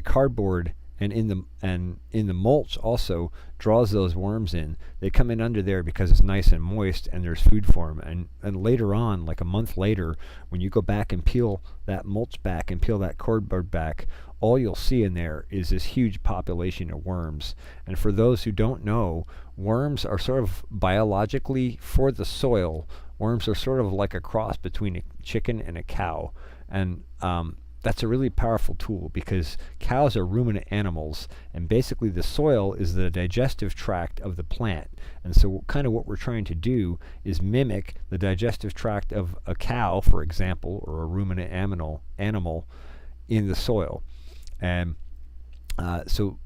cardboard and in the mulch also draws those worms in. They come in under there because it's nice and moist, and there's food for them. And later on, like a month later, when you go back and peel that mulch back and peel that cardboard back, all you'll see in there is this huge population of worms. And for those who don't know, worms are sort of biologically, for the soil, worms are sort of like a cross between a chicken and a cow. And that's a really powerful tool, because cows are ruminant animals, and basically the soil is the digestive tract of the plant. And so kind of what we're trying to do is mimic the digestive tract of a cow, for example, or a ruminant animal in the soil. And so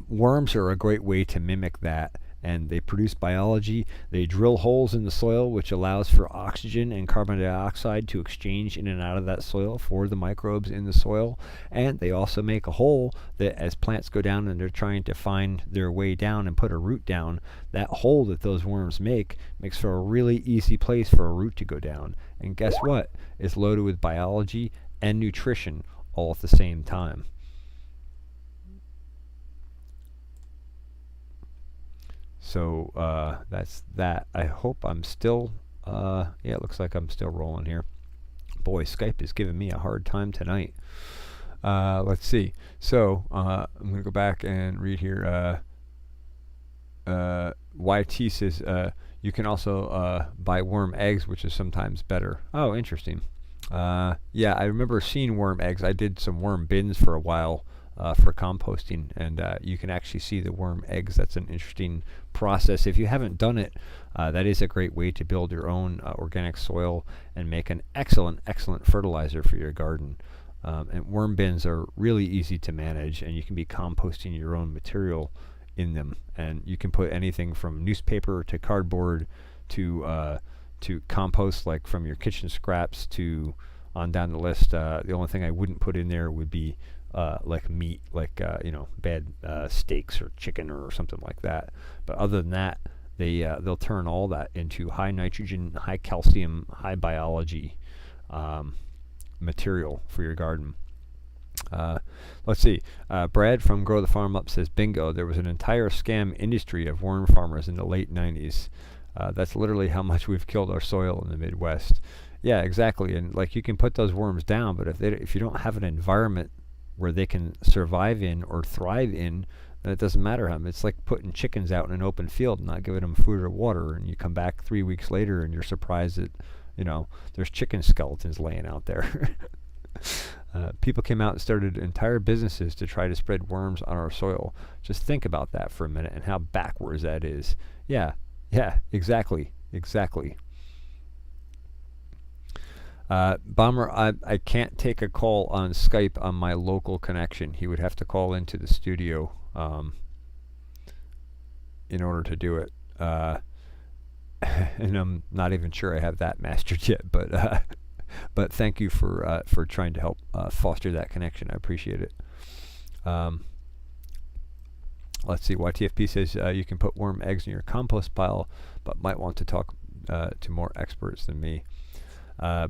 worms are a great way to mimic that, and they produce biology. They drill holes in the soil, which allows for oxygen and carbon dioxide to exchange in and out of that soil for the microbes in the soil. And they also make a hole that, as plants go down and they're trying to find their way down and put a root down, that hole that those worms makes for a really easy place for a root to go down. And guess what? It's loaded with biology and nutrition all at the same time. So that's that. I hope I'm still, it looks like I'm still rolling here. Boy, Skype is giving me a hard time tonight. Let's see. So I'm going to go back and read here. YT says you can also buy worm eggs, which is sometimes better. Oh, interesting. Yeah, I remember seeing worm eggs. I did some worm bins for a while for composting, and you can actually see the worm eggs. That's an interesting process. If you haven't done it, that is a great way to build your own organic soil and make an excellent fertilizer for your garden. And worm bins are really easy to manage, and you can be composting your own material in them. And you can put anything from newspaper to cardboard to compost, like from your kitchen scraps to on down the list. The only thing I wouldn't put in there would be like meat, like bad steaks or chicken or something like that. But other than that, they'll turn all that into high nitrogen, high calcium, high biology material for your garden. Let's see. Brad from Grow the Farm Up says, bingo, there was an entire scam industry of worm farmers in the late 90s. That's literally how much we've killed our soil in the Midwest. Yeah, exactly. And like, you can put those worms down, but if you don't have an environment where they can survive in or thrive in, then it doesn't matter how. It's like putting chickens out in an open field and not giving them food or water, and you come back 3 weeks later and you're surprised that there's chicken skeletons laying out there. People came out and started entire businesses to try to spread worms on our soil. Just think about that for a minute and how backwards that is. Yeah, exactly. Bomber, I can't take a call on Skype on my local connection. He would have to call into the studio in order to do it. And I'm not even sure I have that mastered yet, but thank you for trying to help foster that connection. I appreciate it. Let's see. YTFP says you can put worm eggs in your compost pile, but might want to talk to more experts than me.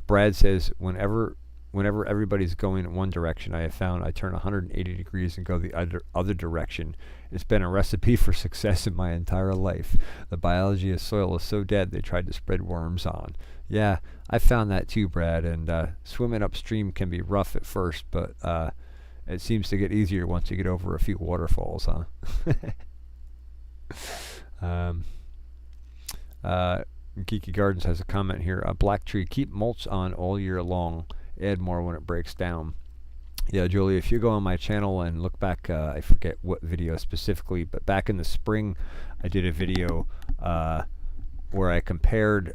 Brad says, whenever everybody's going in one direction, I have found I turn 180 degrees and go the other direction. It's been a recipe for success in my entire life. The biology of soil is so dead they tried to spread worms on. Yeah, I found that too, Brad, and swimming upstream can be rough at first, but it seems to get easier once you get over a few waterfalls, huh? Geeky Gardens has a comment here. A black tree, keep mulch on all year long. Add more when it breaks down. Yeah, Julie, if you go on my channel and look back, I forget what video specifically, but back in the spring, I did a video where I compared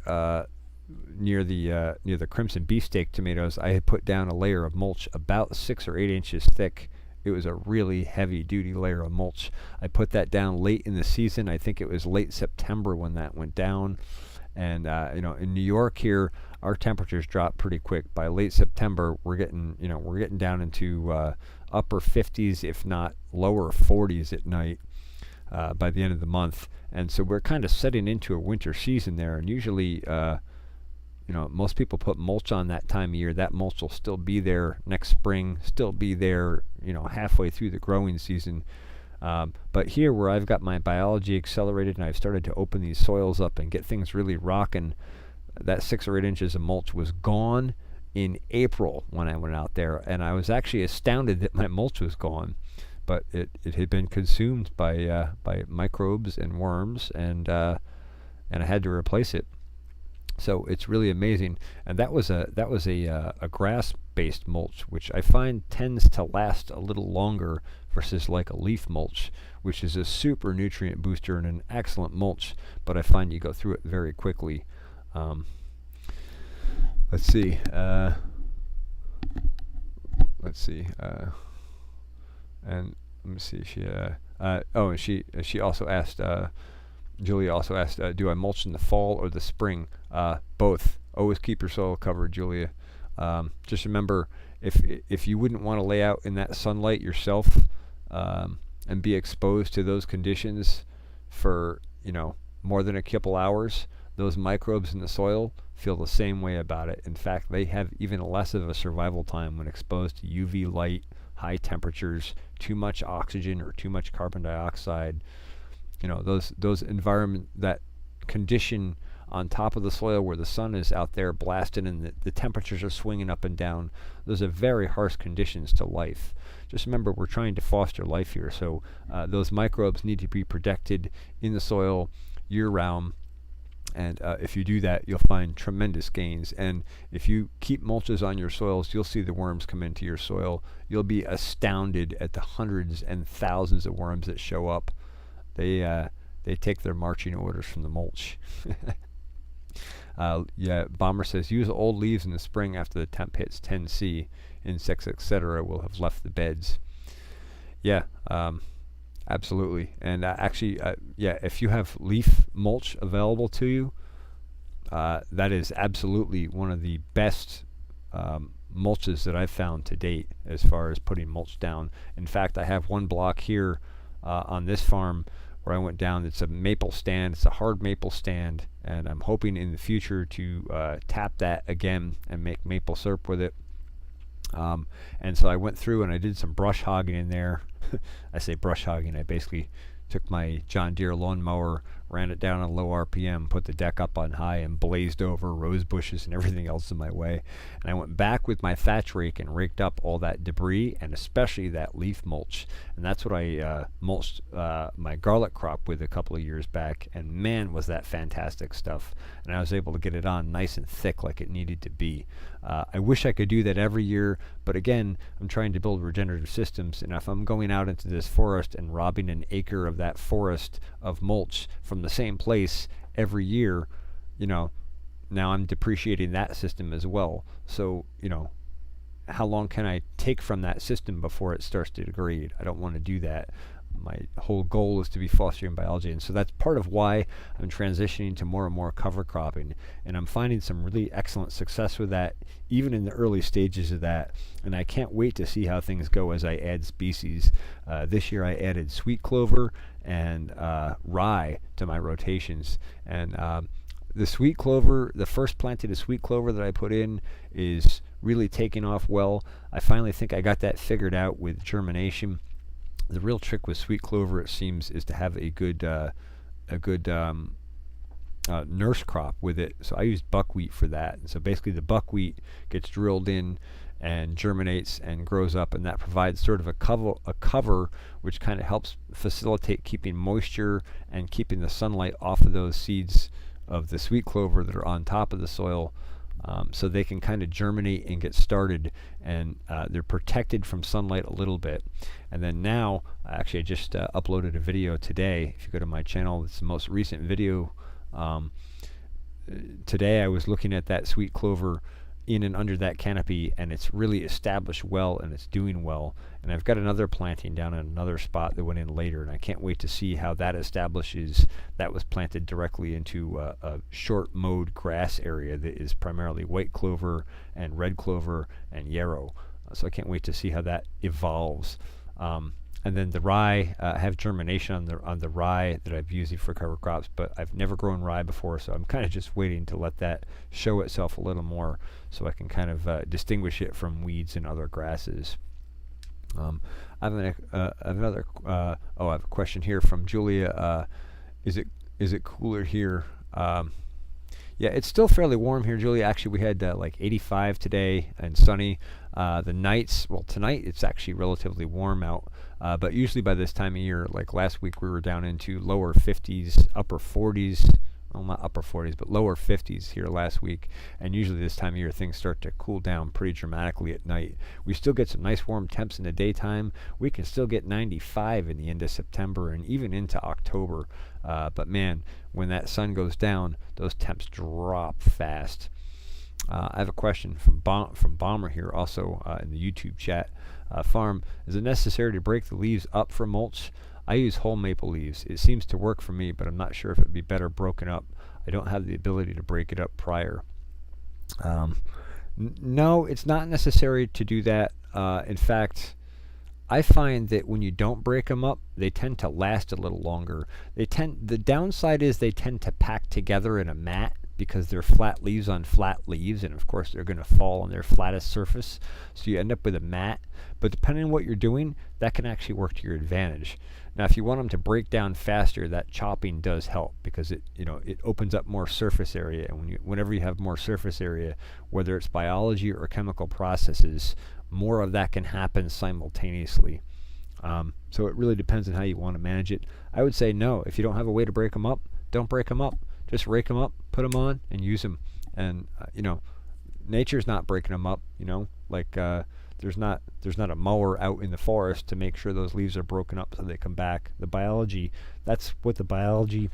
near the crimson beefsteak tomatoes. I had put down a layer of mulch about 6 or 8 inches thick. It was a really heavy duty layer of mulch. I put that down late in the season. I think it was late September when that went down. And in New York here, our temperatures drop pretty quick. By late September, we're getting down into upper 50s, if not lower 40s at night by the end of the month. And so we're kind of setting into a winter season there. And usually, most people put mulch on that time of year. That mulch will still be there next spring, still be there, halfway through the growing season. But here, where I've got my biology accelerated and I've started to open these soils up and get things really rocking, that 6 or 8 inches of mulch was gone in April when I went out there, and I was actually astounded that my mulch was gone. But it had been consumed by microbes and worms, and I had to replace it. So it's really amazing. And that was a grass-based mulch, which I find tends to last a little longer versus like a leaf mulch, which is a super nutrient booster and an excellent mulch, but I find you go through it very quickly. Let's see. And let me see. She also asked. Julia also asked, do I mulch in the fall or the spring? Both. Always keep your soil covered, Julia. Just remember, if you wouldn't want to lay out in that sunlight yourself and be exposed to those conditions for more than a couple hours, those microbes in the soil feel the same way about it. In fact, they have even less of a survival time when exposed to UV light, high temperatures, too much oxygen or too much carbon dioxide. Those environment, that condition on top of the soil where the sun is out there blasting and the temperatures are swinging up and down. Those are very harsh conditions to life. Just remember, we're trying to foster life here, so those microbes need to be protected in the soil year-round. And if you do that, you'll find tremendous gains. And if you keep mulches on your soils, you'll see the worms come into your soil. You'll be astounded at the hundreds and thousands of worms that show up. They take their marching orders from the mulch. Yeah, Bomber says, use old leaves in the spring after the temp hits 10°C. Insects, etc. will have left the beds. Yeah, absolutely. And actually, yeah, if you have leaf mulch available to you, that is absolutely one of the best mulches that I've found to date as far as putting mulch down. In fact, I have one block here on this farm where I went down. It's a maple stand. It's a hard maple stand, and I'm hoping in the future to tap that again and make maple syrup with it. And so I went through and I did some brush hogging in there. I say brush hogging. I basically took my John Deere lawnmower, ran it down on low RPM, put the deck up on high, and blazed over rose bushes and everything else in my way. And I went back with my thatch rake and raked up all that debris, and especially that leaf mulch. And that's what I mulched my garlic crop with a couple of years back. And man, was that fantastic stuff. And I was able to get it on nice and thick like it needed to be. I wish I could do that every year, but again, I'm trying to build regenerative systems, and if I'm going out into this forest and robbing an acre of that forest of mulch from the same place every year, you know, now I'm depreciating that system as well. So, you know, how long can I take from that system before it starts to degrade? I don't want to do that. My whole goal is to be fostering biology, and so that's part of why I'm transitioning to more and more cover cropping, and I'm finding some really excellent success with that, even in the early stages of that. And I can't wait to see how things go as I add species. This year I added sweet clover and rye to my rotations, and the sweet clover, the first planted of sweet clover that I put in, is really taking off well. I finally think I got that figured out with germination. The real trick with sweet clover, it seems, is to have a good nurse crop with it. So I used buckwheat for that. And so basically the buckwheat gets drilled in and germinates and grows up, and that provides sort of a cover which kind of helps facilitate keeping moisture and keeping the sunlight off of those seeds of the sweet clover that are on top of the soil. So they can kind of germinate and get started, and they're protected from sunlight a little bit. And then now, actually I just uploaded a video today. If you go to my channel, it's the most recent video. Today I was looking at that sweet clover in and under that canopy, and it's really established well and it's doing well. And I've got another planting down in another spot that went in later, and I can't wait to see how that establishes. That was planted directly into a short mowed grass area that is primarily white clover and red clover and yarrow. So I can't wait to see how that evolves. And then the rye, I have germination on the rye that I've used for cover crops, but I've never grown rye before, so I'm kind of just waiting to let that show itself a little more so I can kind of distinguish it from weeds and other grasses. I have I have a question here from Julia. Is it cooler here? Yeah, it's still fairly warm here, Julia. Actually, we had like 85 today and sunny. The nights, well, tonight it's actually relatively warm out, but usually by this time of year, like last week, we were down into lower 50s, upper 40s. Well, not upper 40s, but lower 50s here last week. And usually this time of year, things start to cool down pretty dramatically at night. We still get some nice warm temps in the daytime. We can still get 95 in the end of September and even into October. But man, when that sun goes down, those temps drop fast. I have a question from Bomber here, also in the YouTube chat. Farm, is it necessary to break the leaves up for mulch? I use whole maple leaves. It seems to work for me, but I'm not sure if it would be better broken up. I don't have the ability to break it up prior. No, it's not necessary to do that. In fact, I find that when you don't break them up, they tend to last a little longer. The downside is they tend to pack together in a mat because they're flat leaves on flat leaves, and of course they're going to fall on their flattest surface, so you end up with a mat. But depending on what you're doing, that can actually work to your advantage. Now, if you want them to break down faster, that chopping does help because it opens up more surface area, and whenever you have more surface area, whether it's biology or chemical processes, more of that can happen simultaneously. So it really depends on how you want to manage it. I would say no. If you don't have a way to break them up, don't break them up. Just rake them up, put them on, and use them. And nature's not breaking them up. Like there's not a mower out in the forest to make sure those leaves are broken up so they come back. The biology, that's what the biology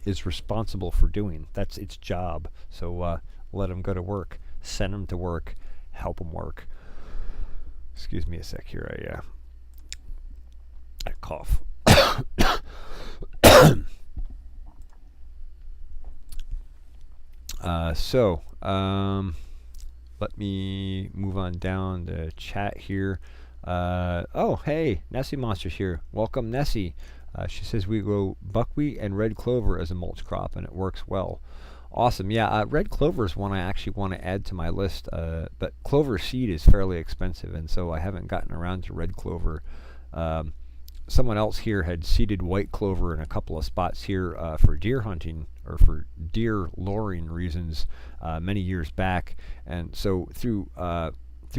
is responsible for doing. That's its job. So let them go to work. Send them to work. Help them work. Excuse me a sec here. I cough. Let me move on down the chat here. Oh, hey, Nessie Monster's here. Welcome, Nessie. She says we grow buckwheat and red clover as a mulch crop, and it works well. Awesome. Yeah, red clover is one I actually want to add to my list, but clover seed is fairly expensive, and so I haven't gotten around to red clover. Someone else here had seeded white clover in a couple of spots here for deer hunting or for deer luring reasons many years back, and so through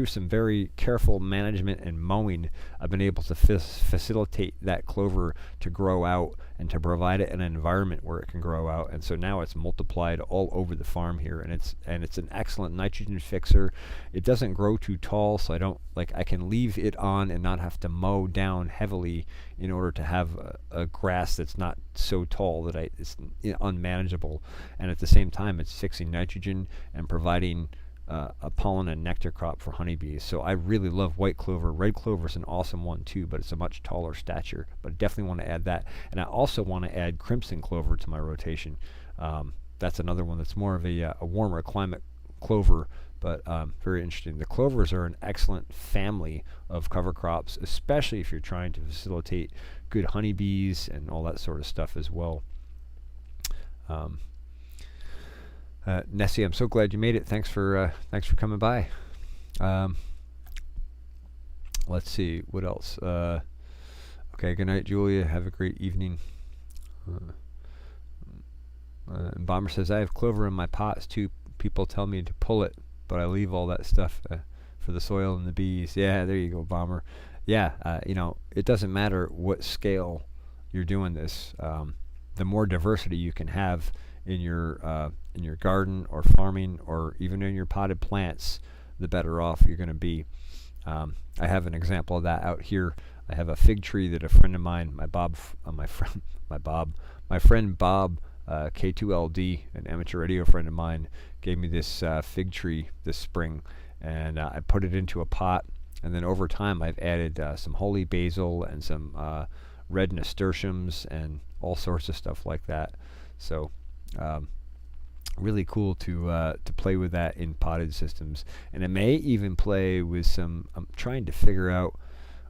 some very careful management and mowing, I've been able to facilitate that clover to grow out and to provide it an environment where it can grow out. And so now it's multiplied all over the farm here, and it's an excellent nitrogen fixer. It doesn't grow too tall, so I can leave it on and not have to mow down heavily in order to have a grass that's not so tall that it's unmanageable. And at the same time, it's fixing nitrogen and providing a pollen and nectar crop for honeybees. So I really love white clover. Red clover is an awesome one too, but it's a much taller stature. But I definitely want to add that. And I also want to add crimson clover to my rotation. That's another one that's more of a warmer climate clover, but very interesting. The clovers are an excellent family of cover crops, especially if you're trying to facilitate good honeybees and all that sort of stuff as well. Nessie, I'm so glad you made it. Thanks for coming by. Let's see what else. Okay, good night, Julia. Have a great evening. And Bomber says I have clover in my pots too. People tell me to pull it, but I leave all that stuff for the soil and the bees. Yeah, there you go, Bomber. Yeah, it doesn't matter what scale you're doing this. The more diversity you can have in your garden or farming or even in your potted plants, the better off you're going to be. I have an example of that out here. I have a fig tree that a friend of mine, my friend Bob, K2LD, an amateur radio friend of mine, gave me this fig tree this spring, and I put it into a pot, and then over time I've added some holy basil and some red nasturtiums and all sorts of stuff like that. So really cool to play with that in potted systems. And I may even play with some, I'm trying to figure out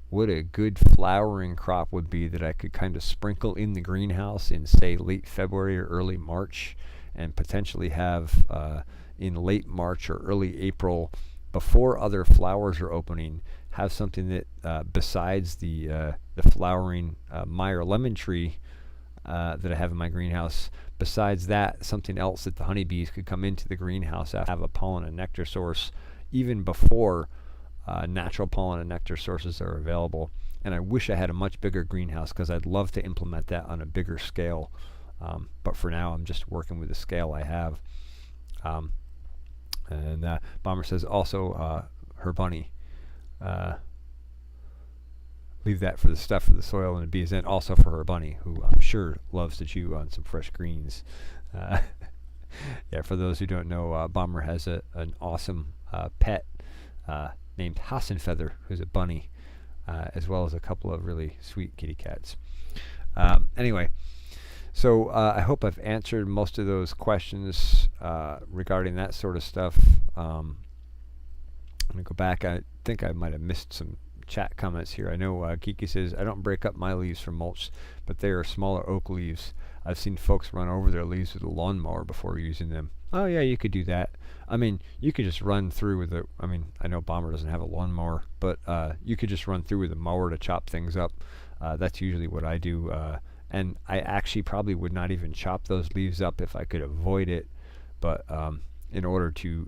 what a good flowering crop would be that I could kind of sprinkle in the greenhouse in, say, late February or early March, and potentially have in late March or early April, before other flowers are opening, have something that besides the flowering Meyer lemon tree that I have in my greenhouse, besides that, something else that the honeybees could come into the greenhouse and have a pollen and nectar source even before natural pollen and nectar sources are available. And I wish I had a much bigger greenhouse, because I'd love to implement that on a bigger scale. But for now, I'm just working with the scale I have. And Bomber says also her bunny. Leave that for the stuff for the soil and the bees, and also for her bunny, who I'm sure loves to chew on some fresh greens. Yeah, for those who don't know, Bomber has an awesome pet named Hassenfeather, who's a bunny, as well as a couple of really sweet kitty cats. Anyway, so I hope I've answered most of those questions regarding that sort of stuff. I'm going to go back. I think I might have missed some chat comments here. I know Kiki says, I don't break up my leaves for mulch, but they are smaller oak leaves. I've seen folks run over their leaves with a lawnmower before using them. Oh yeah, you could do that. I mean, you could just run through with a, I mean, I know Bomber doesn't have a lawnmower, but you could just run through with a mower to chop things up. That's usually what I do. And I actually probably would not even chop those leaves up if I could avoid it. But in order to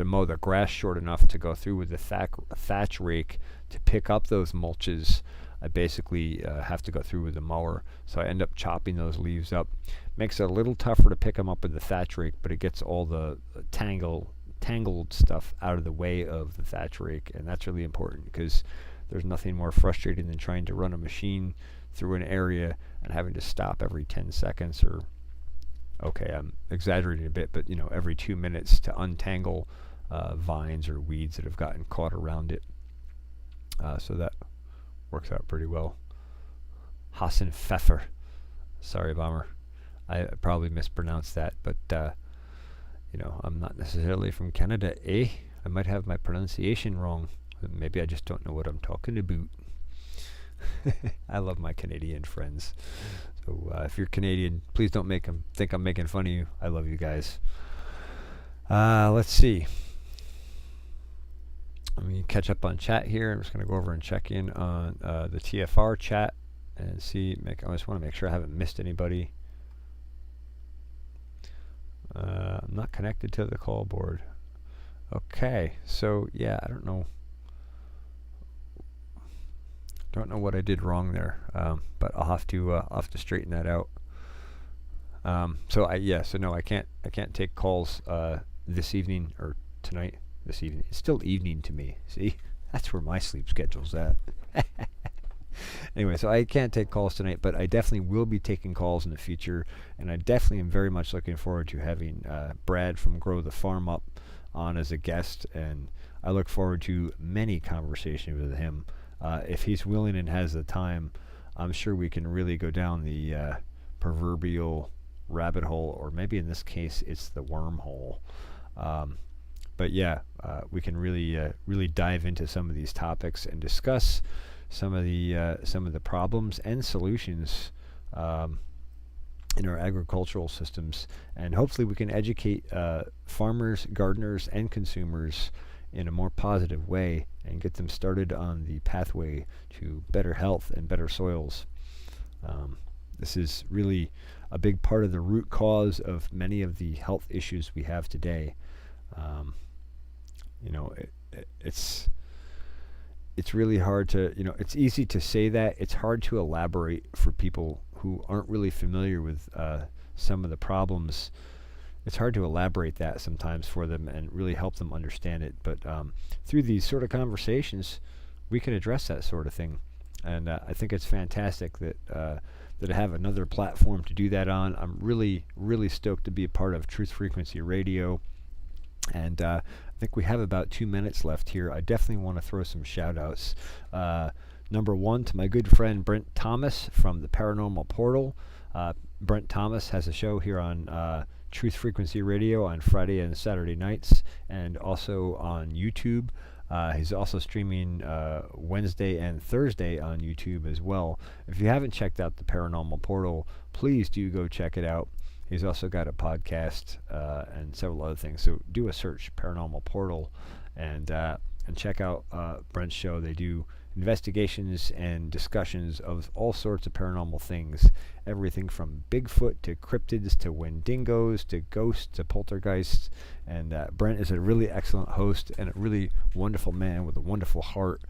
mow the grass short enough to go through with the thatch rake to pick up those mulches, I basically have to go through with the mower. So I end up chopping those leaves up. Makes it a little tougher to pick them up with the thatch rake, but it gets all the tangled stuff out of the way of the thatch rake, and that's really important because there's nothing more frustrating than trying to run a machine through an area and having to stop every 10 seconds or, okay, I'm exaggerating a bit, but every 2 minutes to untangle vines or weeds that have gotten caught around it. So that works out pretty well. Hassan Pfeffer. Sorry, Bomber. I probably mispronounced that, but I'm not necessarily from Canada, eh? I might have my pronunciation wrong. Maybe I just don't know what I'm talking about. I love my Canadian friends. So if you're Canadian, please don't make them think I'm making fun of you. I love you guys. Let's see. Let me catch up on chat here. I'm just going to go over and check in on the TFR chat and see. I just want to make sure I haven't missed anybody. I'm not connected to the call board. Okay, so yeah, I don't know what I did wrong there, but I'll have to straighten that out. So no, I can't take calls this evening or tonight. This evening, it's still evening to me. See, that's where my sleep schedule's at. Anyway, so I can't take calls tonight, but I definitely will be taking calls in the future, and I definitely am very much looking forward to having Brad from Grow the Farm Up on as a guest, and I look forward to many conversations with him. If he's willing and has the time, I'm sure we can really go down the proverbial rabbit hole, or maybe in this case it's the wormhole. But yeah, we can really dive into some of these topics and discuss some of the problems and solutions in our agricultural systems, and hopefully we can educate farmers, gardeners, and consumers in a more positive way and get them started on the pathway to better health and better soils. This is really a big part of the root cause of many of the health issues we have today. It's really hard to, it's easy to say that. It's hard to elaborate for people who aren't really familiar with some of the problems. It's hard to elaborate that sometimes for them and really help them understand it. But through these sort of conversations, we can address that sort of thing. And I think it's fantastic that I have another platform to do that on. I'm really, really stoked to be a part of Truth Frequency Radio. And I think we have about 2 minutes left here. I definitely want to throw some shout outs. Number one, to my good friend Brent Thomas from the Paranormal Portal. Brent Thomas has a show here on Truth Frequency Radio on Friday and Saturday nights, and also on YouTube. He's also streaming Wednesday and Thursday on YouTube as well. If you haven't checked out the Paranormal Portal, please do go check it out. He's also got a podcast and several other things. So do a search, Paranormal Portal, and check out Brent's show. They do investigations and discussions of all sorts of paranormal things. Everything from Bigfoot to cryptids to Wendigos to ghosts to poltergeists. And Brent is a really excellent host and a really wonderful man with a wonderful heart.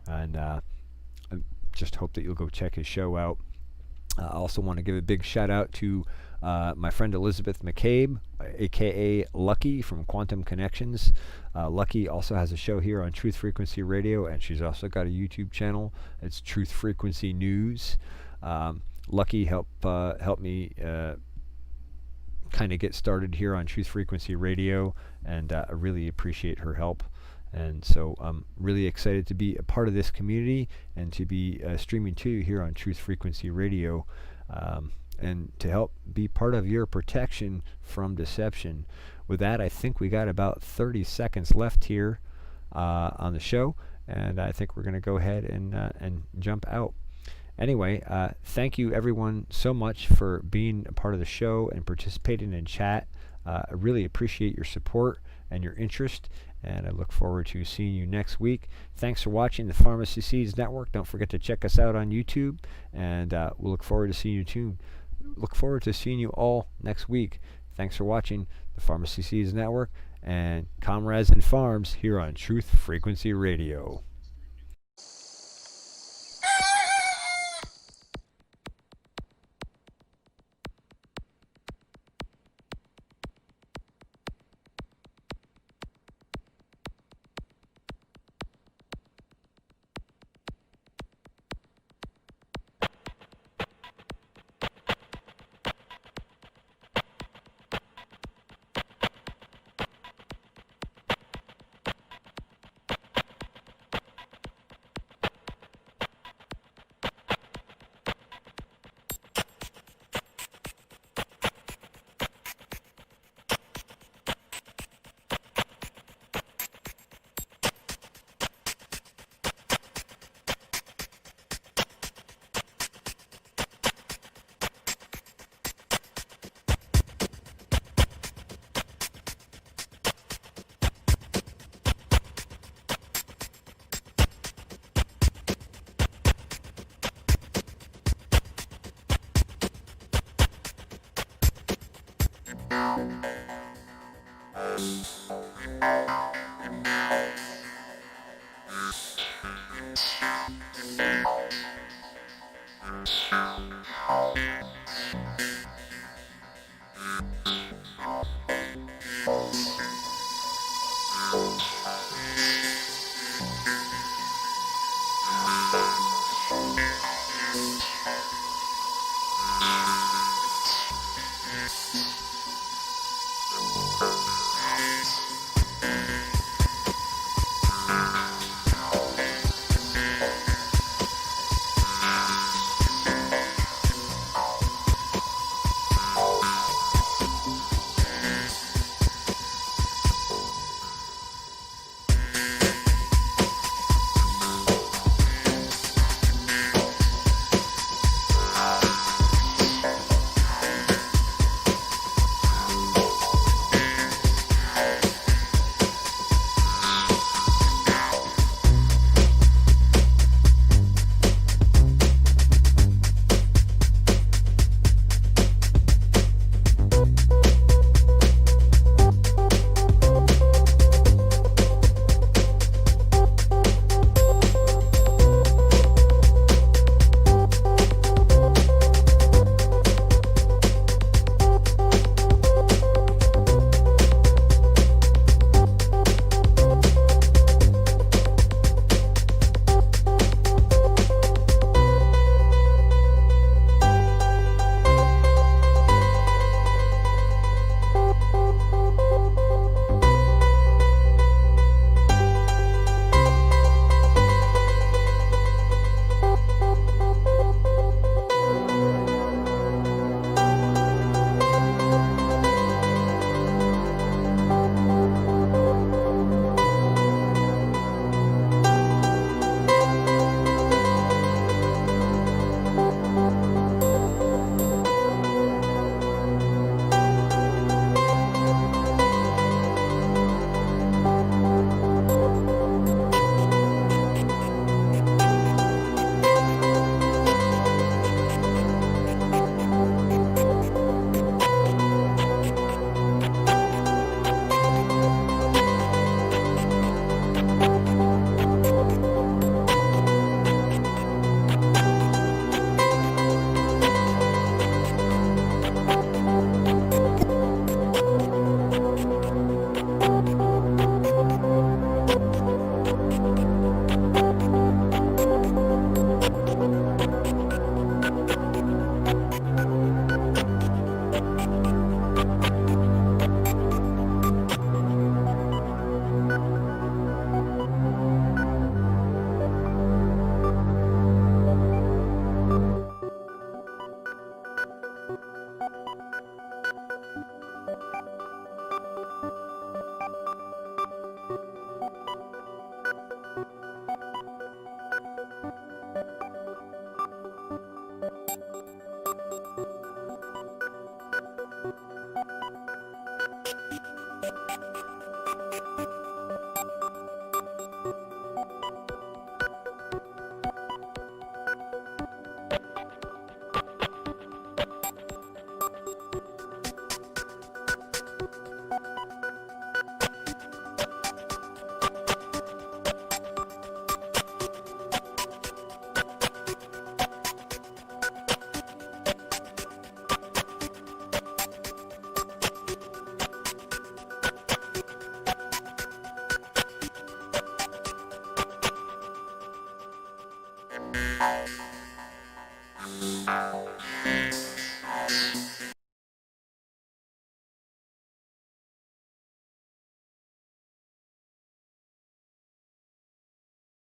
And I just hope that you'll go check his show out. I also want to give a big shout out to my friend Elizabeth McCabe, aka Lucky from Quantum Connections. Lucky also has a show here on Truth Frequency Radio, and she's also got a YouTube channel. It's Truth Frequency News. Lucky helped me kind of get started here on Truth Frequency Radio, and I really appreciate her help. And so I'm really excited to be a part of this community and to be streaming to you here on Truth Frequency Radio, and to help be part of your protection from deception. With that, I think we got about 30 seconds left here on the show, and I think we're going to go ahead and jump out. Anyway, thank you everyone so much for being a part of the show and participating in chat. I really appreciate your support and your interest, and I look forward to seeing you next week. Thanks for watching the Farmacy Seeds Network. Don't forget to check us out on YouTube, and we'll look forward to seeing you too. Look forward to seeing you all next week. Thanks for watching the Farmacy Seeds Network and Comrades and Farms here on Truth Frequency Radio.